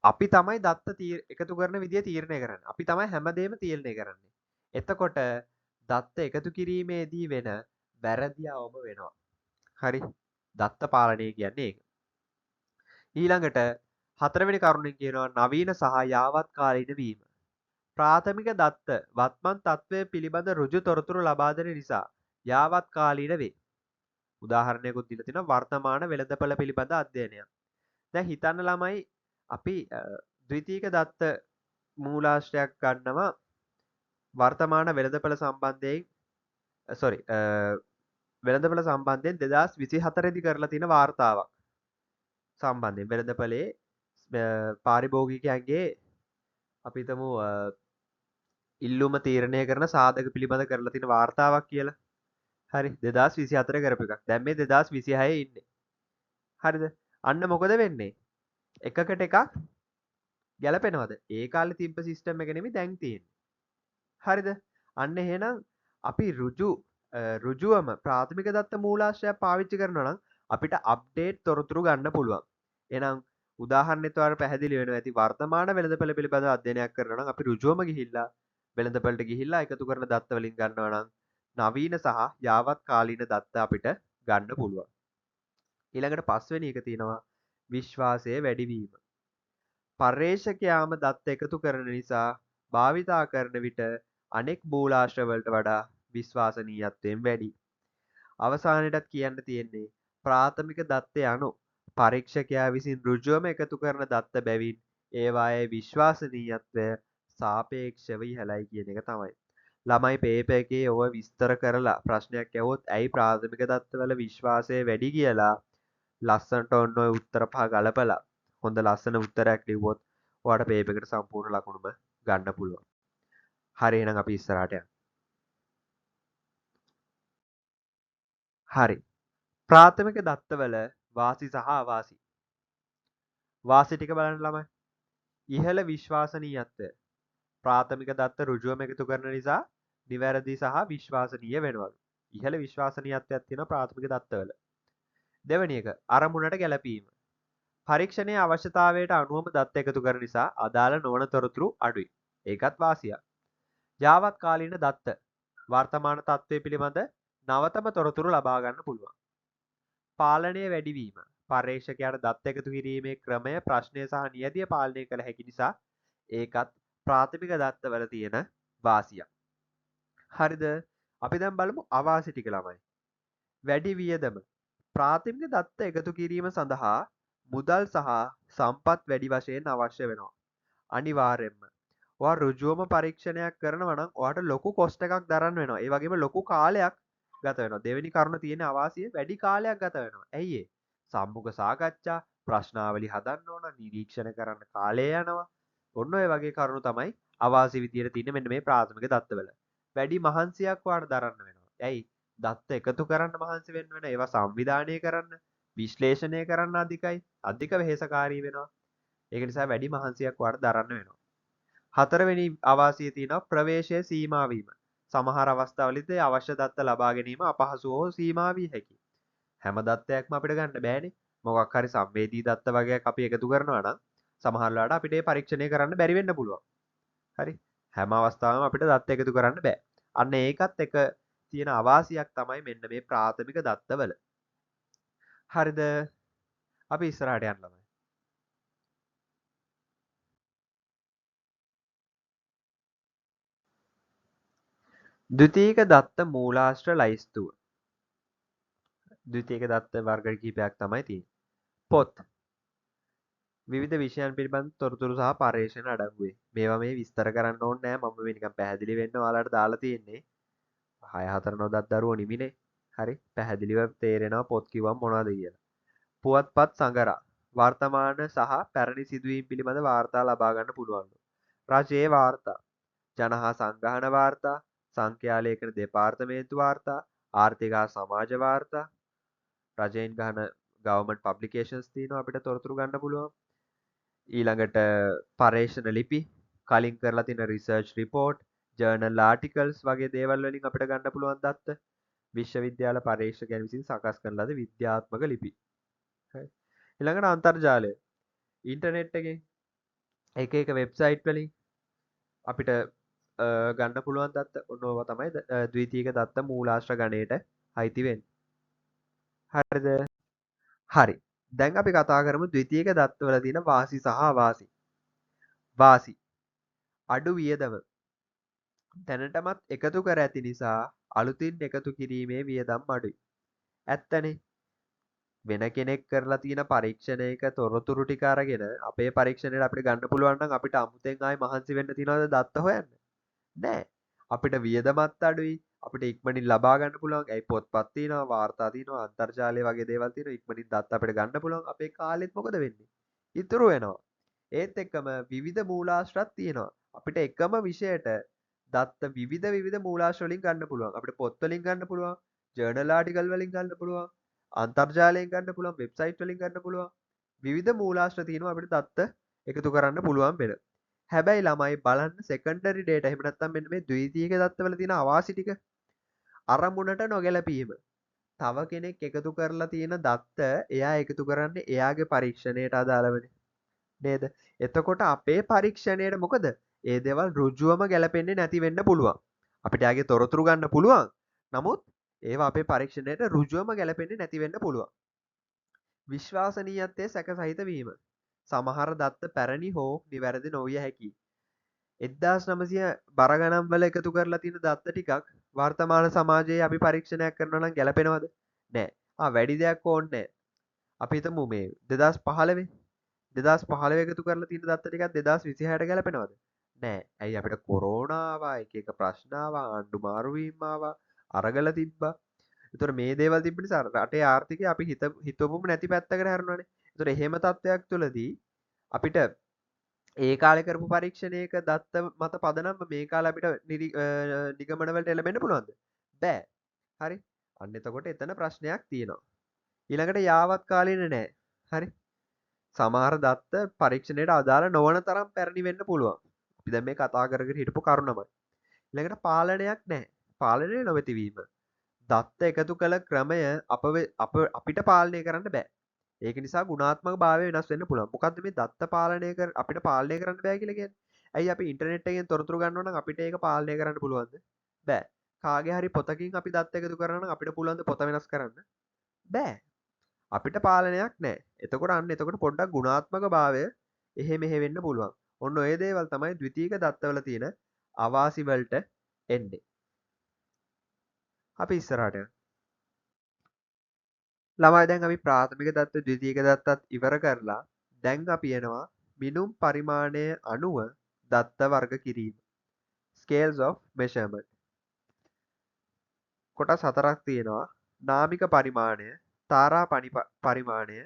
අපි තමයි දත්ත එකතු කරන විදිය තීරණය කරන්නේ. අපි තමයි හැමදේම තීරණය කරන්නේ. එතකොට දත්ත එකතු කිරීමේදී වෙන වැරදි අවම වෙනවා. හරි. දත්ත පාලනය කියන්නේ ඒක. ඊළඟට හතරවෙනි කරුණෙන් කියනවා නවීන සහ යාවත්කාලීන වීම. ප්‍රාථමික දත්ත වත්මන් තත්ත්වය පිළිබඳ ඍජු තොරතුරු ලබා දෙන නිසා යාවත්කාලීන වේ. උදාහරණයකුත් දීලා තිනවා වර්තමාන වෙළඳපළ පිළිබඳ අධ්‍යයනයක්. දැන් හිතන්න ළමයි අපි ද්විතීයික දත්ත මූලාශ්‍රයක් ගන්නවා වර්තමාන වෙළඳපළ සම්බන්ධයෙන් වෙළඳපළ සම්බන්ධයෙන් 2024 දී කරලා තියෙන වාර්තාවක් සම්බන්ධයෙන් වෙළඳපළේ පාරිභෝගිකයන්ගේ අපි හිතමු ඉල්ලුම තීරණය කරන සාධක පිළිබඳ කරලා තියෙන වාර්තාවක් කියලා. හරි 2024 කරපු එකක්. දැන් මේ 2026 ඉන්නේ. හරිද? අන්න මොකද වෙන්නේ? එකකට එකක් ගැලපෙනවද? ඒ කාලේ තිබ්බ සිස්ටම් එක නෙමෙයි දැන් තියෙන්නේ. හරිද? අන්න එහෙනම් අපි ඍජුවම ප්‍රාථමික දත්ත මූලාශ්‍රයක් පාවිච්චි කරනවා නම් අපිට අප්ඩේට් තොරතුරු ගන්න පුළුවන්. එහෙනම් උදාහරණෙත් ඔයාලට පැහැදිලි වෙනවා ඇති වර්තමාන වෙළඳපළ පිළිබඳව අධ්‍යයනයක් කරනවා නම් අපි ඍජුවම ගිහිල්ලා වෙළඳපළට ගිහිල්ලා එකතු කරන දත්ත වලින් ගන්නවා නම් නවීන සහ යාවත් කාලීන දත්ත අපිට ගන්න පුළුවන්. ඊළඟට පස්වෙනි එක තියෙනවා විශ්වාසය වැඩිවීම. පර්යේෂකයාම දත්ත එකතු කරන නිසා භාවිතා කරන විට අනෙක් මූලාශ්‍ර වලට වඩා විශ්වාසනීයත්වයෙන් වැඩි. අවසානයේටත් කියන්න තියෙන්නේ ප්‍රාථමික දත්ත යනු පරීක්ෂකයා විසින් ඍජුවම එකතු කරන දත්ත බැවින් ඒවායේ විශ්වාසනීයත්වය සාපේක්ෂව ඉහළයි කියන එක තමයි. ළමයි පේපර් එකේ ඔය විස්තර කරලා ප්‍රශ්නයක් ඇහුවොත් ඇයි ප්‍රාථමික දත්තවල විශ්වාසය වැඩි කියලා ලස්සනට ඔන්න ඔය උත්තර පහ ගලපලා හොඳ ලස්සන උත්තරයක් ලිව්වොත් ඔයාලට පේපර් එකට සම්පූර්ණ ලකුණුම ගන්න පුළුවන්. හරි එහෙනම් අපි ඉස්සරහට යමු. හරි. ප්‍රාථමික දත්තවල වාසි සහ අවාසි. වාසි ටික බලන්න ළමයි. ඉහළ විශ්වාසනීයත්වය. ප්‍රාථමික දත්ත ඍජුවම එකතු කරන නිසා නිවැරදි සහ විශ්වාසනීය වෙනවලු. ඉහළ විශ්වාසනීයත්වයක් තියෙනවා ප්‍රාථමික දත්තවල. දෙවෙනි එක අරමුණට ගැලපීම. පරීක්ෂණයේ අවශ්‍යතාවයට අනුවම දත්ත එකතු කරන නිසා අදාළ නොවන තොරතුරු අඩුයි. ඒකත් වාසියක්. යාවත් කාලීන දත්ත වර්තමාන තත්ත්වය පිළිබඳ නවතම තොරතුරු ලබා ගන්න පුළුවන්. පාලනය වැඩිවීම. පර්යේෂකයාට දත්ත එකතු කිරීමේ ක්‍රමය ප්‍රශ්නය සහ නියැදිය පාලනය කළ හැකි නිසා ඒකත් ප්‍රාථමික දත්තවල තියෙන වාසියක්. හරිද? අපි දැන් බලමු අවාසි ටික ළමයි. වැඩි වියදම. ප්‍රාථමික දත්ත එකතු කිරීම සඳහා මුදල් සහ සම්පත් වැඩි වශයෙන් අවශ්‍ය වෙනවා. අනිවාර්යෙන්ම. ඔයා ඍජුවම පරීක්ෂණයක් කරනවා නම් ඔයාට ලොකු කොස්ට් එකක් දරන්න වෙනවා. ඒ වගේම ලොකු කාලයක් ගත වෙනවා. දෙවෙනි කරුණ තියෙන අවාසිය වැඩි කාලයක් ගත වෙනවා. ඇයි ඒ? සම්මුඛ සාකච්ඡා, ප්‍රශ්නාවලි හදන්න ඕන, නිරීක්ෂණ කරන්න කාලය යනවා. ඔන්න ඔය වගේ කරුණු තමයි අවාසි විදියට තියෙන මෙන්න මේ ප්‍රාථමික දත්තවල. වැඩි මහන්සියක් ඔයාට දරන්න වෙනවා. ඇයි? දත්ත එකතු කරන්න මහන්සි වෙන්න වෙන ඒවා සංවිධානය කරන්න, විශ්ලේෂණය කරන්න අධික වෙහෙසකාරී වෙනවා. ඒක නිසා වැඩි මහන්සියක් ඔයාට දරන්න වෙනවා. හතරවෙනි අවාසිය තියෙනවා ප්‍රවේශය සීමා වීම. සමහර අවස්ථාවලදී අවශ්‍ය දත්ත ලබා ගැනීම අපහසු හෝ සීමා විය හැකියි. හැම දත්තයක්ම අපිට ගන්න බෑනේ. මොකක් හරි සංවේදී දත්ත වගේක් අපි එකතු කරනවා නම් සමහර වෙලාවට අපිට ඒ පරීක්ෂණය කරන්න බැරි වෙන්න පුළුවන්. හරි. හැම අවස්ථාවෙම අපිට දත්ත එකතු කරන්න බෑ. අන්න ඒකත් එක තියෙන අවාසියක් තමයි මෙන්න මේ ප්‍රාථමික දත්තවල. හරිද? අපි ඉස්සරහට යන්න ළමයි. ද්විතීයික දත්ත මූලාශ්‍ර ලයිස්තුව. ද්විතීයික දත්ත වර්ග කිහිපයක් තමයි තියෙන්නේ. පොත්. විවිධ විෂයන් පිළිබඳ තොරතුරු සහ පර්යේෂණ අඩංගුවේ. මේවා මේ විස්තර කරන්න ඕනේ නෑ. මම මේ නිකන් පැහැදිලි වෙන්න ඔයාලට දාලා තියෙන්නේ. 6-4 නොදත් දරුවෝ නිමිනේ. හරි. පැහැදිලිව තේරෙනවා පොත් කිව්වම මොනවද කියලා. පුවත්පත් සංගරා. වර්තමාන සහ පැරණි සිදුවීම් පිළිබඳ වාර්තා ලබා ගන්න පුළුවන්. රජයේ වාර්තා. ජන හා සංගහන වාර්තා, සංඛ්‍යා ලේඛන දෙපාර්තමේන්තු වාර්තා, ආර්ථික හා සමාජ වාර්තා, රජයෙන් ගහන ගවර්න්මන්ට් පබ්ලිකේෂන්ස් තියෙනවා අපිට තොරතුරු ගන්න පුළුවන්. ඊළඟට පර්යේෂණ ලිපි, කලින් කරලා තියෙන රිසර්ච් රිපෝට්, ජර්නල් ආටිකල්ස් වගේ දේවල් වලින් අපිට ගන්න පුළුවන් දත්ත. විශ්වවිද්‍යාල පරීක්ෂකයන් විසින් සකස් කරන ලද විද්‍යාත්මක ලිපි. හරි. ඊළඟට අන්තර්ජාලය. ඉන්ටර්නෙට් එකෙන් එක එක වෙබ්සයිට් වලින් අපිට ගන්න පුළුවන් දත්ත ඔන්න ඕවා තමයි ද්විතීයික දත්ත මූලාශ්‍ර ගණයට අයිති වෙන්නේ. හරිද? හරි. දැන් අපි කතා කරමු ද්විතීයික දත්තවල තියෙන වාසි සහ අවාසි. වාසි. අඩු වියදම. දැනටමත් එකතු කර ඇති නිසා අලුතින් එකතු කිරීමේ වියදම් අඩුයි. ඇත්තනේ. වෙන කෙනෙක් කරලා තියෙන පරීක්ෂණයක තොරතුරු ටික අරගෙන අපේ පරීක්ෂණයට අපිට ගන්න පුළුවන් නම් අපිට අමුතෙන් ආයි මහන්සි වෙන්න තියනවද දත්ත හොයන්න? නෑ. අපිට වියදමත් අඩුයි. අපිට ඉක්මනින් ලබා ගන්න පුළුවන්. ඇයි පොත්පත් තියෙනවා, වාර්තා තියෙනවා, අන්තර්ජාලය වගේ දේවල් තියෙනවා. ඉක්මනින් දත්ත අපිට ගන්න පුළුවන්. අපේ කාලෙත් මොකද වෙන්නේ? ඉතුරු වෙනවා. ඒත් එක්කම විවිධ මූලාශ්‍රත් තියෙනවා. අපිට එකම විෂයට දත්ත විවිධ මූලාශ්‍ර වලින් ගන්න පුළුවන්. අපිට පොත් වලින් ගන්න පුළුවන්, ජර්නල් ආටිකල් වලින් ගන්න පුළුවන්, අන්තර්ජාලයෙන් ගන්න පුළුවන්, වෙබ්සයිට් වලින් ගන්න පුළුවන්. විවිධ මූලාශ්‍ර තියෙනවා අපිට දත්ත එකතු කරන්න පුළුවන් වෙන. හැබැයි ළමයි බලන්න සෙකන්ඩරි ඩේටා එහෙම නැත්නම් මෙන්න මේ ද්විතීයික දත්තවල තියෙන අවාසි ටික අරමුණට නොගැලපීම. තව කෙනෙක් එකතු කරලා තියෙන දත්ත එයා එකතු කරන්නේ එයාගේ පරීක්ෂණයට අදාළවනේ. නේද? එතකොට අපේ පරීක්ෂණයට මොකද? ඒ දේවල් ඍජුවම ගැලපෙන්නේ නැති වෙන්න පුළුවන්. අපිට යාගේ තොරතුරු ගන්න පුළුවන්. නමුත් ඒවා අපේ පරීක්ෂණයට ඍජුවම ගැලපෙන්නේ නැති වෙන්න පුළුවන්. විශ්වාසනීයත්වයේ සැක සහිත වීම. සමහර දත්ත පැරණි හෝ නිවැරදි නොවිය හැකියි. 1900 බර ගණන් වල එකතු කරලා තියෙන දත්ත ටිකක් වර්තමාන සමාජයේ අපි පරීක්ෂණයක් කරනවා නම් ගැලපෙනවද? නෑ. වැඩි දෙයක් ඕනේ නෑ. අපි හිතමු මේ 2015 2015 එකතු කරලා තියෙන දත්ත ටිකක් 2026ට ගැලපෙනවද? නෑ. ඇයි අපිට කොරෝනා ආවා, එක එක ප්‍රශ්න ආවා, ආණ්ඩු මාරු වීම ආවා, අරගල තිබ්බා. ඒතර මේ දේවල් තිබ්බ නිසා රටේ ආර්ථිකය අපි හිතවුම නැති පැත්තකට හැරුණානේ. ඒතර එහෙම තත්ත්වයක් තුළදී අපිට ඒ කාලේ කරපු පරීක්ෂණයක දත්ත මත පදනම් මේ කාලේ අපිට නිගමන වලට එළඹෙන්න පුළුවන්ද? බෑ. හරි. අන්න එතකොට එතන ප්‍රශ්නයක් තියෙනවා. ඊළඟට යාවත් කාලීන නෑ. හරි. සමහර දත්ත පරීක්ෂණයට අදාළ නොවන තරම් පැරණි වෙන්න පුළුවන්. අපි දැන් මේ කතා කරගෙන හිටපු කරුණමයි. ඊළඟට පාලනයක් නැහැ. පාලනය නොමැතිවීම. දත්ත එකතු කළ ක්‍රමය අපිට පාලනය කරන්න බෑ. ඒක නිසා ගුණාත්මක භාවය වෙනස් වෙන්න පුළුවන්. මොකද්ද මේ දත්ත පාලනය අපිට පාලනය කරන්න බෑ කියලා කියන්නේ? ඇයි අපි ඉන්ටර්නෙට් එකෙන් තොරතුරු ගන්නවා නම් අපිට ඒක පාලනය කරන්න පුළුවන්ද? බෑ. කාගේ හරි පොතකින් අපි දත්ත එකතු කරනවා නම් අපිට පුළුවන් ද පොත වෙනස් කරන්න? බෑ. අපිට පාලනයක් නැහැ. එතකොට පොඩ්ඩක් ගුණාත්මක භාවය එහෙ මෙහෙ වෙන්න පුළුවන්. ඔන්න ඔය දේවල් තමයි ද්විතීයික දත්තවල තියෙන අවාසි වලට එන්නේ. අපි ඉස්සරහට යමු. ළමයි දැන් අපි ප්‍රාථමික දත්ත ද්විතීයික දත්තත් ඉවර කරලා දැන් අපි එනවා මිනුම් පරිමාණය අනුව දත්ත වර්ග කිරීම. Scales of measurement. කොටස් හතරක් තියෙනවා. නාමික පරිමාණය, තාරා පරිමාණය,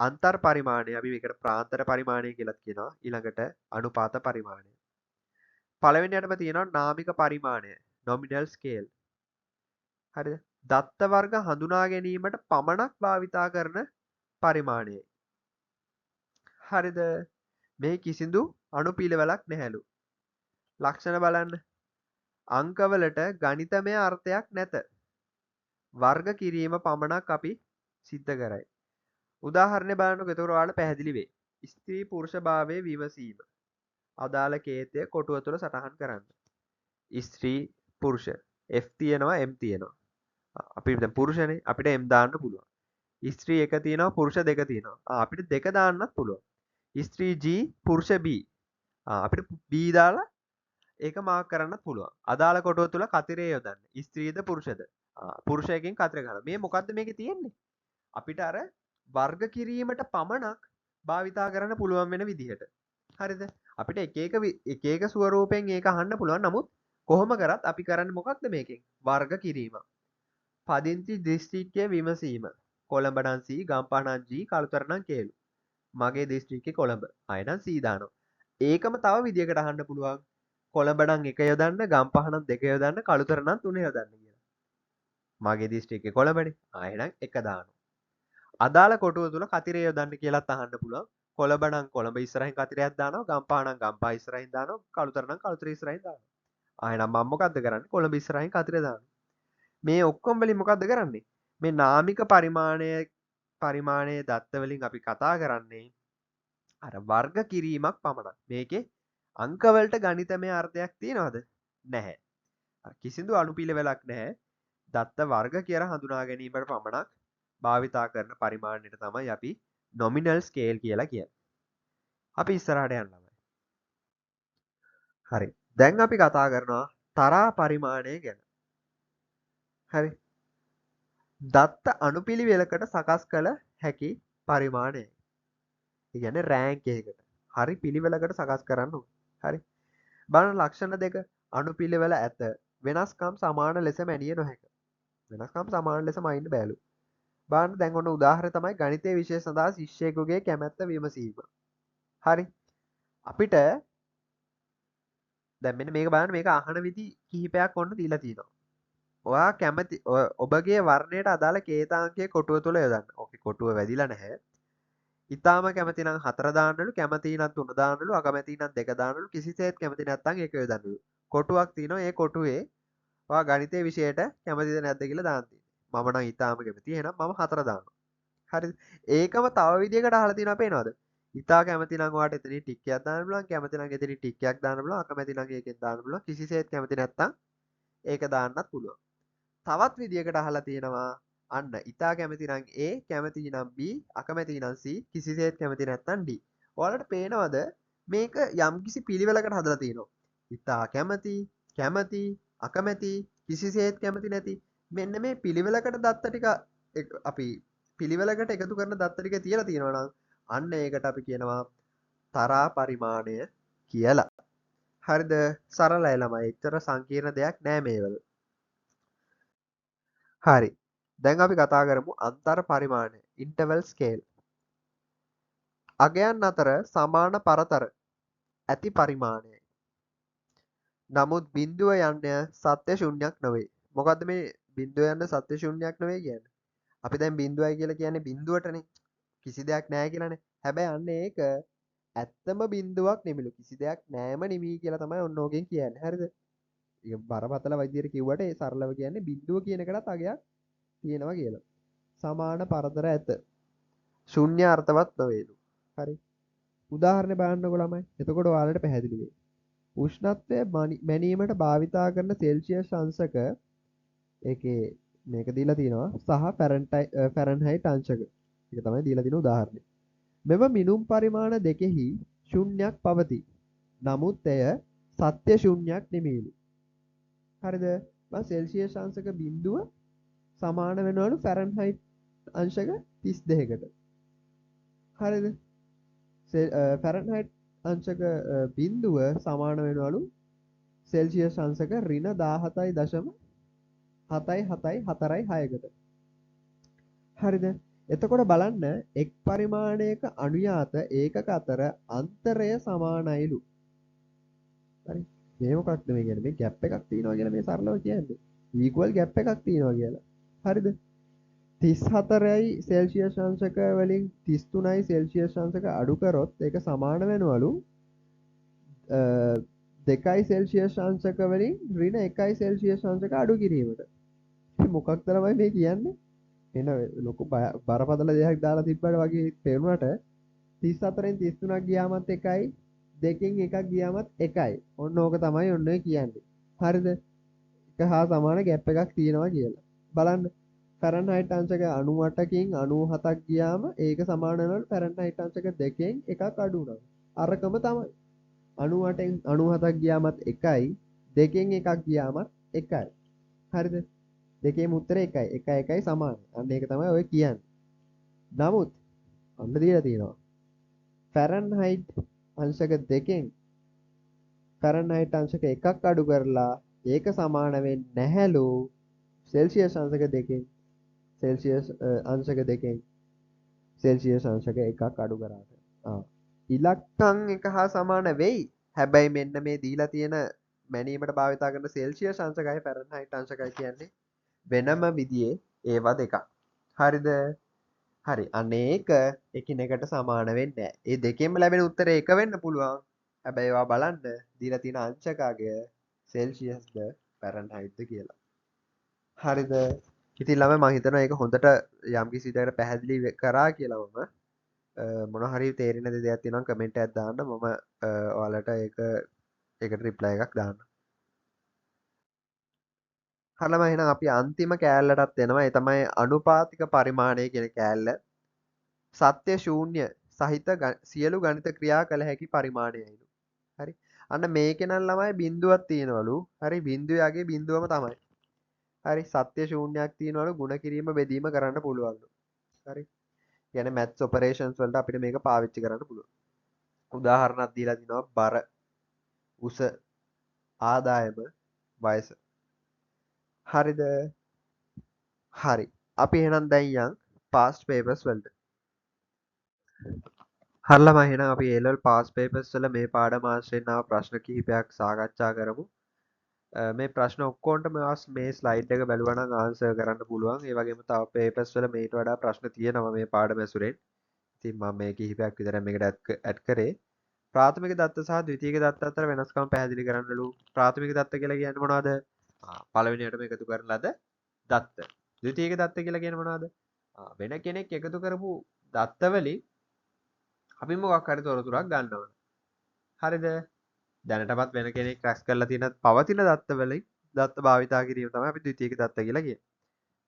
අන්තර් පරිමාණය, අපි මේකට ප්‍රාන්තර පරිමාණය කියලාත් කියනවා. ඊළඟට අනුපාත පරිමාණය. පළවෙනියටම තියෙනවා නාමික පරිමාණය, nominal scale. හරිද? දත්ත වර්ග හඳුනා ගැනීමට පමණක් භාවිතා කරන පරිමාණයයි. හරිද? මේ කිසිදු අනුපිළිවෙලක් නැහැලු. ලක්ෂණ බලන්න. අංකවලට ගණිතමය අර්ථයක් නැත. වර්ග කිරීම පමණක් අපි සිද්ධ කරයි. උදාහරණයක් බලන්නකො එතකොට ඔයාලට පැහැදිලි වෙයි. ස්ත්‍රී පුරුෂ භාවයේ විමසීම. අදාළ කේතය කොටුව තුළ සටහන් කරන්න. ස්ත්‍රී පුරුෂ F තියෙනවා M තියෙනවා. අපි දැන් පුරුෂනේ අපිට M දාන්න පුළුවන්. ස්ත්‍රී එක තියෙනවා පුරුෂ දෙක තියෙනවා. අපිට දෙක දාන්නත් පුළුවන්. ස්ත්‍රී G පුරුෂ B. අපිට B දාලා ඒක මාක් කරන්නත් පුළුවන්. අදාළ කොටුව තුල කතිරේ යොදන්න. ස්ත්‍රීද පුරුෂද? පුරුෂයෙක්ගෙන් කතිර ගන්න. මේ මොකද්ද මේකේ තියෙන්නේ? අපිට අර වර්ග කිරීමට පමණක් භාවිතා කරන්න පුළුවන් වෙන විදිහට. හරිද? අපිට එක එක ස්වරූපෙන් ඒක අහන්න පුළුවන්. නමුත් කොහොම කරත් අපි කරන්නේ මොකක්ද මේකෙන්? වර්ග කිරීම. පදිංචි දිස්ත්‍රික්කයේ විමසීම. කොළඹ නම් C, ගම්පහ නම් G, කළුතර නම් කේලු. මගේ දිස්ත්‍රික්කේ කොළඹ. අය නම් C දානවා. ඒකම තව විදියකට අහන්න පුළුවන්. කොළඹ නම් 1 යොදන්න, ගම්පහ නම් 2 යොදන්න, කළුතර නම් 3 යොදන්න කියලා. මගේ දිස්ත්‍රික්කේ කොළඹනේ. ආයෙ නම් 1 දානවා. අදාළ කොටුව තුල කතිරේ යොදන්න කියලාත් අහන්න පුළුවන්. කොළඹ නම් කොළඹ ඉස්සරහින් කතිරයක් දානවා, ගම්පහ නම් ගම්පහ ඉස්සරහින් දානවා, කළුතර නම් කළුතර ඉස්සරහින් දානවා. ආයෙ නම් මම මොකද්ද කරන්නේ? කොළඹ ඉස්සරහින් කතිරේ දානවා. මේ ඔක්කොම වලින් මොකද්ද කරන්නේ? මේ නාමික පරිමාණයේ දත්ත වලින් අපි කතා කරන්නේ අර වර්ග කිරීමක් පමණක්. මේකේ අංක වලට ගණිතමය අර්ථයක් තියනවද? නැහැ. කිසිදු අනුපිළිවෙලක් නැහැ. දත්ත වර්ග කියලා හඳුනා ගැනීමට පමණක් භාවිතා කරන පරිමාණයට තමයි අපි nominal scale කියලා කියන්නේ. අපි ඉස්සරහට යන්න. හරි. දැන් අපි කතා කරනවා තරා පරිමාණය ගැන. හරි. දත්ත අනුපිළිවෙලකට සකස් කළ හැකි පරිමාණය. ඒ කියන්නේ රෑන්ක් එකකට. හරි පිළිවෙලකට සකස් කරන්න ඕනේ. හරි. බලන්න ලක්ෂණ දෙක අනුපිළිවෙල ඇත. වෙනස්කම් සමාන ලෙස මැනිය නොහැක. වෙනස්කම් සමාන ලෙස මයින්න බෑලු. බලන්න දැන් ඔන්න උදාහරණය තමයි ගණිතයේ විෂය සඳහා ශිෂ්‍යයෙකුගේ කැමැත්ත විමසීම. හරි. අපිට දැන් මෙන්න මේක බලන්න මේක අහන විදි කිහිපයක් ඔන්න දීලා තියෙනවා. ඔයා කැමති ඔබගේ වර්ණයට අදාළ කේතාංකයේ කොටුව තුල යොදන්න. ඕකේ කොටුව වැදිලා නැහැ. ඊටාම කැමති නම් 4 දාන්නලු, කැමති නම් 3 දාන්නලු, අකමැති නම් 2 දාන්නලු, කිසිසේත් කැමති නැත්නම් 1 යොදන්නලු. කොටුවක් තියෙනවා. ඒ කොටුවේ ඔයා ගණිතයේ විෂයට කැමතිද නැද්ද කියලා දාන්න තියෙනවා. මම නම් ඊටාම කැමති. එහෙනම් මම 4 දානවා. හරිද? ඒකම තව විදියකට අහලා තියෙනවා පේනවද? ඊටා කැමති නම් ඔයාට එතනින් ටික් එකක් දාන්න පුළුවන්, කැමති නම් එතනින් ටික් එකක් දාන්න පුළුවන්, අකමැති නම් ඒකෙන් දාන්න පුළුවන්. කිසිසේත් කැමති නැත්නම් ඒක දාන්නත් පුළුවන්. තවත් විදියකට අහලා තියෙනවා අන්න ඉතා කැමති නම් A, කැමති නම් B, අකමැති නම් C, කිසිසේත් කැමති නැත්නම් D. ඔයාලට පේනවද මේක යම්කිසි පිළිවෙලකට හදලා තියෙනවා. ඉතා කැමති, කැමති, අකමැති, කිසිසේත් කැමති නැති. මෙන්න මේ පිළිවෙලකට දත්ත ටික අපි පිළිවෙලකට එකතු කරන දත්ත ටික තියලා තියෙනවා නම් අන්න ඒකට අපි කියනවා තරා පරිමාණය කියලා. හරිද? සරලයි ළමයි. එච්චර සංකීර්ණ දෙයක් නෑ මේවල. හරි. දැන් අපි කතා කරමු අන්තර් පරිමාණය interval scale. අගයන් අතර සමාන පරතර ඇති පරිමාණයයි. නමුත් බිඳුව යන්නේ සත්‍ය ශූන්‍යයක් නෙවෙයි. මොකද්ද මේ බිඳුව යන්නේ සත්‍ය ශූන්‍යයක් නෙවෙයි කියන්නේ? අපි දැන් බිඳුවයි කියලා කියන්නේ බිඳුවටනේ. කිසි දෙයක් නැහැ කියලානේ. හැබැයි අන්න ඒක ඇත්තම බිඳුවක් නෙමෙලු. කිසි දෙයක් නැහැම නෙමෙයි කියලා තමයි ඔන්න ඕකෙන් කියන්නේ. හරිද? ඒක බරපතල විදියට කිව්වට ඒ සරලව කියන්නේ බිඳුව කියන එකටත් අගයක් තියෙනවා කියලා. සමාන පරතර ඇත. ශුන්‍ය අර්ථවත් නොවේලු. හරි. උදාහරණ බලන්නකො ළමයි. එතකොට ඔයාලට පැහැදිලි වෙයි. උෂ්ණත්වය මැනීමට භාවිතා කරන සෙල්සියස් අංශක ඒකේ මේක දීලා තියෙනවා සහ ෆැරන්හයිට් අංශක. ඒක තමයි දීලා තියෙන උදාහරණය. මෙම මිනුම් පරිමාණ දෙකෙහි ශුන්‍යයක් පවතී. නමුත් එය සත්‍ය ශුන්‍යයක් නෙමෙයිලු. හරිද? මම සෙල්සියස් අංශක බිඳුව සමාන වෙනවලු ෆැරන්හයිට් අංශක 32කට. හරිද? ෆැරන්හයිට් අංශක බිඳුව සමාන වෙනවලු සෙල්සියස් අංශක -17.774.6කට. හරිද? එතකොට බලන්න එක් පරිමාණයක අනුයාත ඒකක අතර අන්තරය සමානයිලු. හරි. මේ මොකක්ද මේ කියන්නේ? මේ ગેප් එකක් තියෙනවා කියලා මේ සරලව කියන්නේ. equal gap එකක් තියෙනවා කියලා. හරිද? 34යි සෙල්සියස් අංශක වලින් 33යි සෙල්සියස් අංශක අඩු කරොත් ඒක සමාන වෙනවලු 2යි සෙල්සියස් අංශක වලින් ඍණ 1යි සෙල්සියස් අංශක අඩු කිරීමට. මොකක්ද ළමයි මේ කියන්නේ? එන ලොකු බරපතල දෙයක් දාලා තිබ්බට වගේ පේරුණාට 34න් 33ක් ගියාමත් එකයි දෙකෙන් එකක් ගියාමත් එකයි. ඔන්න ඕක තමයි ඔන්න ඔය කියන්නේ. හරිද? එක හා සමාන ගැප් එකක් තියෙනවා කියලා. බලන්න ෆැරන්හයිට් අංශක 98කින් 97ක් ගියාම ඒක සමාන වෙනවා ෆැරන්හයිට් අංශක 2කින් එකක් අඩු වෙනවා. අරකම තමයි. 98න් 97ක් ගියාමත් එකයි දෙකෙන් එකක් ගියාමත් එකයි. හරිද? දෙකේම උත්තරේ එකයි. 1 1යි සමානයි. අන්න ඒක තමයි ඔය කියන්නේ. නමුත් අන්න දීලා තියෙනවා. ෆැරන්හයිට් අංශක 2කින් ෆැරන්හයිට් අංශක 1ක් අඩු කරලා ඒක සමාන වෙන්නේ නැහැලු සෙල්සියස් අංශක 2කින් සෙල්සියස් අංශක 2කින් සෙල්සියස් අංශක 1ක් අඩු කරාට. ඉලක්කම් එක හා සමාන වෙයි. හැබැයි මෙන්න මේ දීලා තියෙන මැනීමට භාවිතා කරන සෙල්සියස් අංශකයි ෆැරන්හයිට් අංශකයි කියන්නේ වෙනම විදිහේ ඒවා දෙකක්. හරිද? හරි. අනේක එකිනෙකට සමාන වෙන්නේ නැහැ. ඒ දෙකෙන්ම ලැබෙන උත්තරේ එක වෙන්න පුළුවන්. හැබැයි ඒවා බලන්න දීලා තියෙන අංශකය සෙල්සියස්ද ෆැරන්හයිට්ද කියලා. හරිද? ඉතින් ළමයි මම හිතනවා ඒක හොඳට යම්කිසි විදිහකට පැහැදිලි කරා කියලා මම මොන හරි තේරෙන දෙයක් තියෙනවා කමෙන්ට් එකක් දාන්න මම ඔයාලට ඒකට රිප්ලයි එකක් දාන්න. හරි ළමයි එහෙනම් අපි අන්තිම කෑල්ලටත් එනවා. ඒ තමයි අනුපාතික පරිමාණය කියන කෑල්ල. සත්‍ය ශූන්‍ය සහිත සියලු ගණිත ක්‍රියා කළ හැකි පරිමාණයයිලු. හරි. අන්න මේකේ නම් ළමයි බිඳුවක් තියෙනවලු. හරි බිඳුවගේ බිඳුවම තමයි. හරි සත්‍ය ශූන්‍යයක් තියෙනවලු ಗುಣ කිරීම බෙදීම කරන්න පුළුවන්ලු. හරි. කියන්නේ මැත්ස් ඔපරේෂන්ස් වලට අපිට මේක පාවිච්චි කරන්න පුළුවන්. උදාහරණයක් දීලා තිනවා බර උස ආදායම වයස. හරිද? හරි. අපි එහෙනම් දැන් යන් past papers වලට. හරිලා මම එහෙනම් අපි A level past papers වල මේ පාඩම ආශ්‍රයෙන් ආව ප්‍රශ්න කිහිපයක් සාකච්ඡා කරමු. මේ ප්‍රශ්න ඔක්කොන්ටම මේ ස්ලයිඩ් එක බැලුවා නම් ආන්සර් කරන්න පුළුවන්. ඒ වගේම තව papers වල මේට වඩා ප්‍රශ්න තියෙනවා මේ පාඩම ඇසුරෙන්. ඉතින් මම මේ කිහිපයක් විතර මේකට ඇඩ් කරේ. ප්‍රාථමික දත්ත සහ ද්විතීයික දත්ත අතර වෙනස්කම් පැහැදිලි කරන්නලු. ප්‍රාථමික දත්ත කියලා කියන්නේ මොනවද? පළවෙනියටම එකතු කරන ලද දත්ත. ද්විතීයික දත්ත කියලා කියන්නේ මොනවද? වෙන කෙනෙක් එකතු කරපු දත්ත වලින් අපි මොකක් හරි තොරතුරක් ගන්න ඕන. හරිද? දැනටමත් වෙන කෙනෙක් රැස් කරලා තියෙන පවතින දත්ත වලින් දත්ත භාවිතා කිරීම තමයි අපි ද්විතීයික දත්ත කියලා කියන්නේ.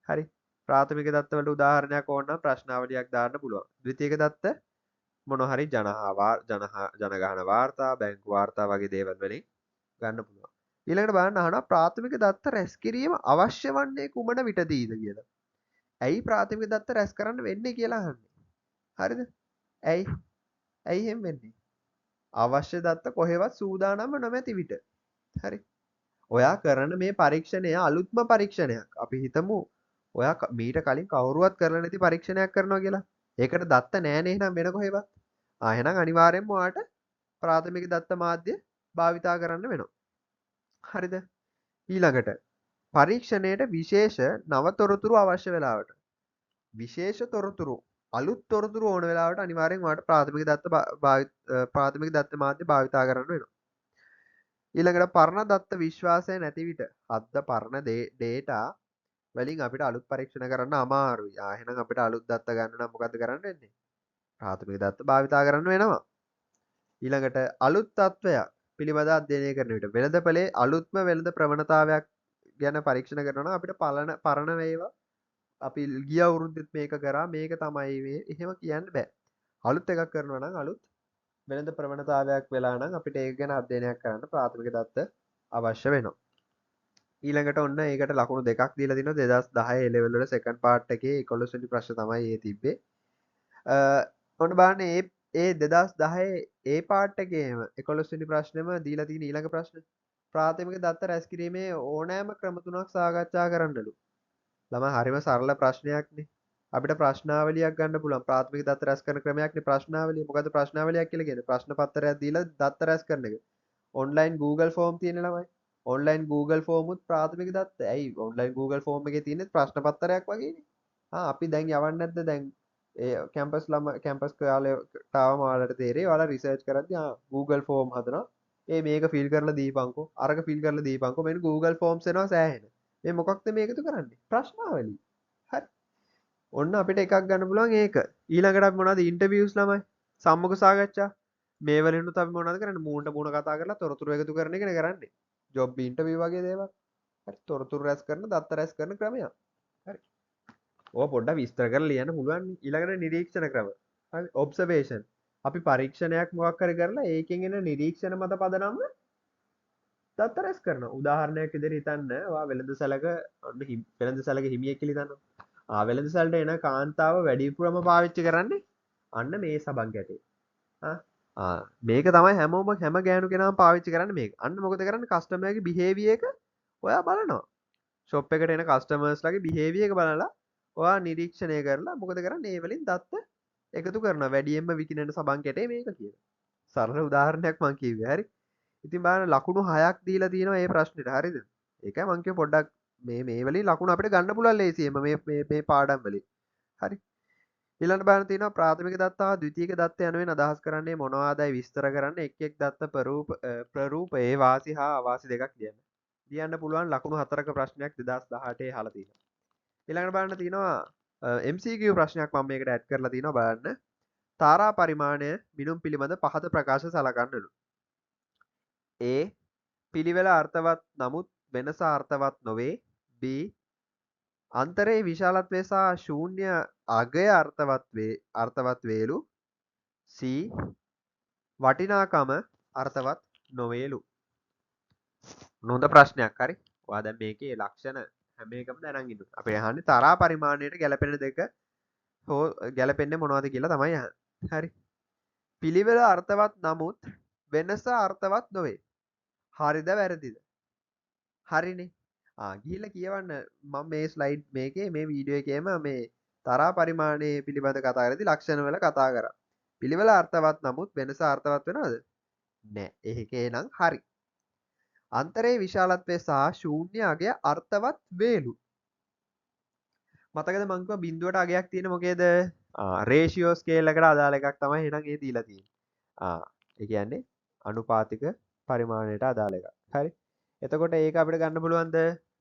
හරි. ප්‍රාථමික දත්ත වලට උදාහරණයක් ඕන නම් ප්‍රශ්නාවලියක් දාන්න පුළුවන්. ද්විතීයික දත්ත මොන හරි ජනගහන වාර්තා, බැංකු වාර්තා වගේ දේවල් වලින් ගන්න පුළුවන්. ඊළඟට බලන්න අහනවා ප්‍රාථමික දත්ත රැස් කිරීම අවශ්‍ය වන්නේ කුමන විටදීද කියලා. ඇයි ප්‍රාථමික දත්ත රැස් කරන්න වෙන්නේ කියලා අහන්නේ. හරිද? ඇයි? ඇයි එහෙම වෙන්නේ? අවශ්‍ය දත්ත කොහෙවත් සූදානම්ම නොමැති විට. හරි. ඔයා කරන මේ පරීක්ෂණය අලුත්ම පරීක්ෂණයක්. අපි හිතමු ඔයා මීට කලින් කවුරුවත් කරලා නැති පරීක්ෂණයක් කරනවා කියලා. ඒකට දත්ත නෑ නේ එහෙනම් වෙන කොහෙවත්. එහෙනම් අනිවාර්යෙන්ම ඔයාට ප්‍රාථමික දත්ත මාධ්‍ය භාවිතා කරන්න වෙනවා. හරිද? ඊළඟට පරීක්ෂණයට විශේෂ නව තොරතුරු අවශ්‍ය වෙලාවට විශේෂ තොරතුරු අලුත් තොරතුරු ඕන වෙලාවට අනිවාර්යෙන් ඔයාලට ප්‍රාථමික දත්ත මාධ්‍ය භාවිතා කරන්න වෙනවා. ඊළඟට පරණ දත්ත විශ්වාසය නැති විට අද්ද පරණ data වලින් අපිට අලුත් පරීක්ෂණ කරන්න අමාරුයි. එහෙනම් අපිට අලුත් දත්ත ගන්න නම් මොකද්ද කරන්න වෙන්නේ? ප්‍රාථමික දත්ත භාවිතා කරන්න වෙනවා. ඊළඟට අලුත් තත්වයක් පිළිබඳ අධ්‍යයනය කරන විට වෙළඳපොලේ අලුත්ම වෙළඳ ප්‍රවණතාවයක් ගැන පරීක්ෂණ කරනවා නම් අපිට පරණ වේවා අපි ගිය අවුරුද්දෙත් මේක කරා මේක තමයි මේ එහෙම කියන්න බෑ. අලුත් එකක් කරනවා නම් අලුත් වෙළඳ ප්‍රවණතාවයක් වෙලා නම් අපිට ඒක ගැන අධ්‍යයනයක් කරන්න ප්‍රාථමික දත්ත අවශ්‍ය වෙනවා. ඊළඟට ඔන්න ඒකට ලකුණු දෙකක් දීලා තිනවා 2010 A level වල second part එකේ 11 වෙනි ප්‍රශ්න තමයි ඒ තිබ්බේ. ඔන්න බලන්න ඒ 2010 ඒ පාර්ට් එකේම 11 වෙනි ප්‍රශ්නෙම දීලා තියෙන ඊළඟ ප්‍රශ්න ප්‍රාථමික දත්ත රැස් කිරීමේ ඕනෑම ක්‍රම තුනක් සාකච්ඡා කරන්නලු. ළමයි හරිම සරල ප්‍රශ්නයක්නේ. අපිට ප්‍රශ්නාවලියක් ගන්න පුළුවන්. ප්‍රාථමික දත්ත රැස් කරන ක්‍රමයක්නේ ප්‍රශ්නාවලිය. මොකද්ද ප්‍රශ්නාවලියක් කියලා කියන්නේ? ප්‍රශ්න පත්‍රයක් දීලා දත්ත රැස් කරන එක. ඔන්ලයින් Google form තියෙන ළමයි. ඔන්ලයින් Google form උත් ප්‍රාථමික දත්ත. ඇයි ඔන්ලයින් Google form එකේ තියෙන්නේ ප්‍රශ්න පත්‍රයක් වගේනේ. අපි දැන් යවන්නේ නැද්ද දැන් ඒ කැම්පස් කාලේට ආවම ඔයාලට තේරෙයි ඔයාලා රිසර්ච් කරද්දී Google form හදනවා. මේක ෆිල් කරලා දීපන්කෝ. අරක ෆිල් කරලා දීපන්කෝ. මෙන්න Google forms එනවා සෑහෙන. මේ මොකක්ද මේ එකතු කරන්නේ? ප්‍රශ්නාවලිය. හරි. ඔන්න අපිට එකක් ගන්න පුළුවන් ඒක. ඊළඟට අපි මොනවද ඉන්ටර්විව්ස් ළමයි. සම්මුඛ සාකච්ඡා. මේ වලිනුත් අපි මොනවද කරන්නේ? මූණට මූණ කතා කරලා තොරතුරු එකතු කරන එකනේ කරන්නේ. ජොබ් ඉන්ටර්විව් වගේ දේවල්. හරි. තොරතුරු රැස් කරන, දත්ත රැස් කරන ක්‍රමයක්. හරි. ඕක පොඩ්ඩක් විස්තර කරලා ලියන්න පුළුවන්. ඊළඟට නිරීක්ෂණ ක්‍රම. හරි. ඔබ්සර්වේෂන්. අපි පරීක්ෂණයක් මොකක් හරි කරලා ඒකෙන් එන නිරීක්ෂණ මත පදනම්ව දත්ත රැස් කරනවා. උදාහරණයක් විදිහට හිතන්න ඔයා වෙළඳසැලක වෙළඳසැලක හිමියෙක් කියලා හිතන්න. වෙළඳසැලට එන කාන්තාව වැඩිපුරම පාවිච්චි කරන්නේ අන්න මේ සබන් ගැටේ. මේක තමයි හැමෝම හැම ගෑනු කෙනාම පාවිච්චි කරන්නේ මේක. අන්න මොකද කරන්නේ කස්ටමර්ගේ බිහේවියර් එක ඔයා බලනවා. ෂොප් එකට එන කස්ටමර්ස්ලාගේ බිහේවියර් එක බලලා ඔයා නිරීක්ෂණය කරලා මොකද කරන්නේ ඒ වලින් දත්ත එකතු කරනවා. වැඩියෙන්ම විකිනෙන සබන් කැටේ මේක කියලා. සරල උදාහරණයක් මම කිව්වේ. හරි. ඉතින් බලන්න ලකුණු 6ක් දීලා තියෙනවා මේ ප්‍රශ්නෙට. හරිද? ඒකයි මම කිව්වේ පොඩ්ඩක් මේ වලින් ලකුණු අපිට ගන්න පුළුවන් ලේසියෙන්ම මේ පාඩම් වලින්. හරි. ඊළඟට බලන්න තියෙනවා ප්‍රාථමික දත්ත හා ද්විතීයික දත්ත යනුවෙන් අදහස් කරන්නේ මොනවාදයි විස්තර කරන්න එක් එක් දත්ත ප්‍රරූපයේ වාසි හා අවාසි දෙකක් ලියන්න. ලියන්න පුළුවන් ලකුණු 4ක ප්‍රශ්නයක් 2018 අහලා තියෙනවා. ඊළඟට බලන්න තියෙනවා MCQ ප්‍රශ්නයක් මම මේකට ඇඩ් කරලා තියෙනවා බලන්න. තාරා පරිමාණය මිනුම් පිළිබඳ පහත ප්‍රකාශ සලකන්නලු. A පිළිවෙල අර්ථවත් නමුත් වෙනස අර්ථවත් නොවේ. B අන්තරයේ විශාලත්වය සහ ශූන්‍ය අගය අර්ථවත් වේලු. C වටිනාකම අර්ථවත් නොවේලු. හොඳ ප්‍රශ්නයක් හරි. ඔයා දැන් මේකේ ලක්ෂණ හැම එකම දැනන් ඉන්න. අපිට අහන්නේ තරහා පරිමාණයට ගැලපෙන දෙක හෝ ගැලපෙන්නේ මොනවද කියලා තමයි අහන්නේ. හරි. පිළිවෙල අර්ථවත් නමුත් වෙනස අර්ථවත් නොවේ. හරිද වැරදිද? හරිනේ. ගිහිල්ලා කියවන්න මම මේ ස්ලයිඩ් මේකේ මේ වීඩියෝ එකේම මේ තරහා පරිමාණය පිළිබඳ කතා කරද්දී ලක්ෂණ වල කතා කරා. පිළිවෙල අර්ථවත් නමුත් වෙනස අර්ථවත් වෙනවද? නෑ. ඒකේ නම් හරි. අන්තරයේ විශාලත්වය සහ ශූන්‍ය අගය අර්ථවත් වේලු. මතකද මං කිව්වා බිඳුවට අගයක් තියෙන මොකේද? රේෂියෝ ස්කේල් එකට අදාළ එකක් තමයි එහෙනම් ඒ දීලා තියෙන්නේ. ඒ කියන්නේ අනුපාතික පරිමාණයට අදාළ එකක්. හරි. එතකොට ඒක අපිට ගන්න පුළුවන්ද?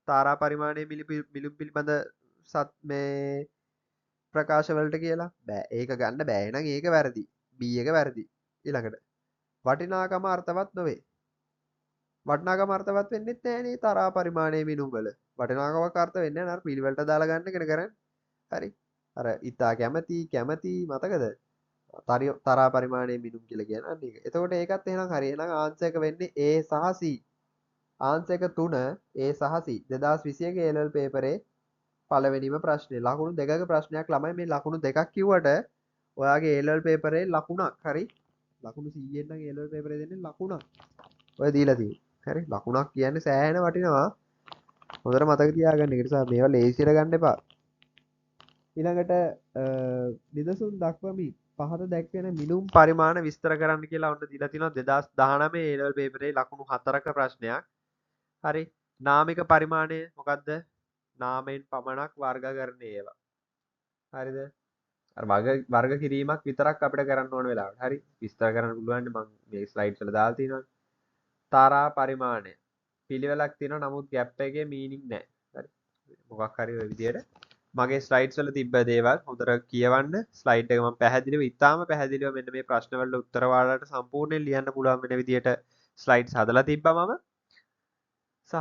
තාරා පරිමාණයේ මිලුම් පිළිබඳ මේ ප්‍රකාශ වලට කියලා? බෑ. ඒක ගන්න බෑ. එහෙනම් ඒක වැරදි. B එක වැරදි. ඊළඟට වටිනාකම අර්ථවත් නොවේ. වටිනාකම අර්ථවත් වෙන්නේ නැහනේ තරහා පරිමාණයේ මිනුම් වල. වටිනාකමක් අර්ථ වෙන්නේ නැහැ. අර පිළිවෙලට දාලා ගන්න එකනේ කරන්නේ. හරි. අර ඉතා කැමැති මතකද? තරහා පරිමාණයේ මිනුම් කියලා කියන්නේ අන්න ඒක. එතකොට ඒකත් එහෙනම් හරි. එහෙනම් ආන්සර් එක වෙන්නේ A සහ C. ආන්සර් එක 3 A සහ C. 2021 A level පේපරේ පළවෙනිම ප්‍රශ්නේ. ලකුණු දෙකක ප්‍රශ්නයක් ළමයි මේ ලකුණු දෙකක් කිව්වට ඔයාගේ A level පේපරේ ලකුණක් හරි. ලකුණු 100ෙන් නම් A level පේපරේ දෙන්නේ ලකුණක්. ඔය දීලා තියෙන්නේ. හරි. ලකුණක් කියන්නේ සෑහෙන වටිනවා. හොඳට මතක තියාගන්න. ඒ නිසා මේවා ලේසියට ගන්න එපා. ඊළඟට නිදසුන් දක්වමින් පහත දැක්වෙන මිනුම් පරිමාණ විස්තර කරන්න කියලා ඔන්න දීලා තිනවා 2019 A level පේපරේ ලකුණු 4ක ප්‍රශ්නයක්. හරි. නාමික පරිමාණය මොකද්ද? නාමයෙන් පමණක් වර්ග කරන්නේ ඒවා. හරිද? අර වර්ග කිරීමක් විතරක් අපිට කරන්න ඕන වෙලාවට. හරි. විස්තර කරන්න පුළුවන් මම මේ ස්ලයිඩ්ස් වල දාලා තියෙනවා. තාරා පරිමාණය. පිළිවෙලක් තියෙනවා නමුත් ગેප් එකේ මීනින් නැහැ. හරි. මොකක් හරි ඔය විදියට මගේ ස්ලයිඩ්ස් වල තිබ්බ දේවල් හොඳට කියවන්න. ස්ලයිඩ් එක මම පැහැදිලිව ඉතාම පැහැදිලිව මෙන්න මේ ප්‍රශ්න වලට උත්තර ඔයාලට සම්පූර්ණයෙන් ලියන්න පුළුවන් වෙන විදියට ස්ලයිඩ්ස් හදලා තිබ්බා මම. සහ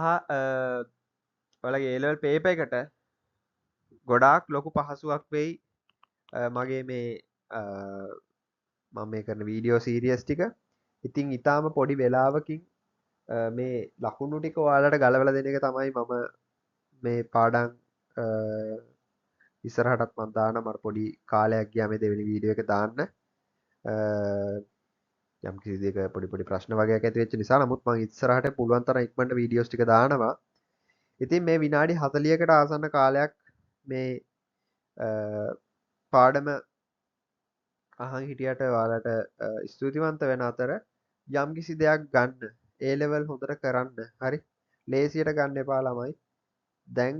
ඔයාලගේ A level paper එකට ගොඩාක් ලොකු පහසුවක් වෙයි මගේ මේ මම මේ කරන වීඩියෝ සීරීස් ටික. ඉතින් ඊටාම පොඩි වෙලාවකින් මේ ලකුණු ටික ඔයාලට ගලවලා දෙන එක තමයි මම මේ පාඩම් ඉස්සරහටත් මම දාන්න මට පොඩි කාලයක් ගියා මේ දෙවෙනි වීඩියෝ එක දාන්න. යම් කිසි දෙයක පොඩි ප්‍රශ්න වගේක් ඇති වෙච්ච නිසා නමුත් මම ඉස්සරහට පුළුවන් තරම් ඉක්මනට වීඩියෝස් ටික දානවා. ඉතින් මේ විනාඩි 40කට ආසන්න කාලයක් මේ පාඩම අහන් හිටියට ඔයාලට ස්තුතිවන්ත වෙන අතර යම් කිසි දෙයක් ගන්න A level හොඳට කරන්න. හරි. ලේසියට ගන්න එපා ළමයි. දැන්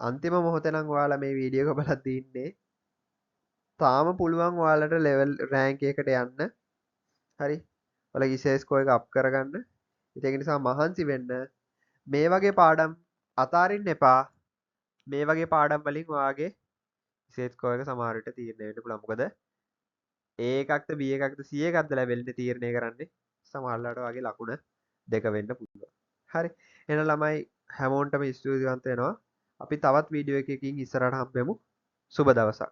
අන්තිම මොහොතේ නම් ඔයාලා මේ වීඩියෝ එක බලලා තින්නේ. තාම පුළුවන් ඔයාලට level rank එකකට යන්න. හරි. ඔයාලගේ ICE score එක up කරගන්න. ඒක නිසා මහන්සි වෙන්න. මේ වගේ පාඩම් අතාරින්න එපා. මේ වගේ පාඩම් වලින් ඔයාගේ සේට් ස්කෝර් එක සමහර විට තීරණය වෙන්න පුළුවන්. මොකද A එකක්ද B එකක්ද C එකක්ද ලැබෙන්නේ තීරණය කරන්නේ සමහරලාට වගේ ලකුණ දෙක වෙන්න පුළුවන්. හරි. එහෙනම් ළමයි හැමෝන්ටම ස්තුතිවන්ත වෙනවා. අපි තවත් වීඩියෝ එකකින් ඉස්සරහට හම්බෙමු. සුබ දවසක්.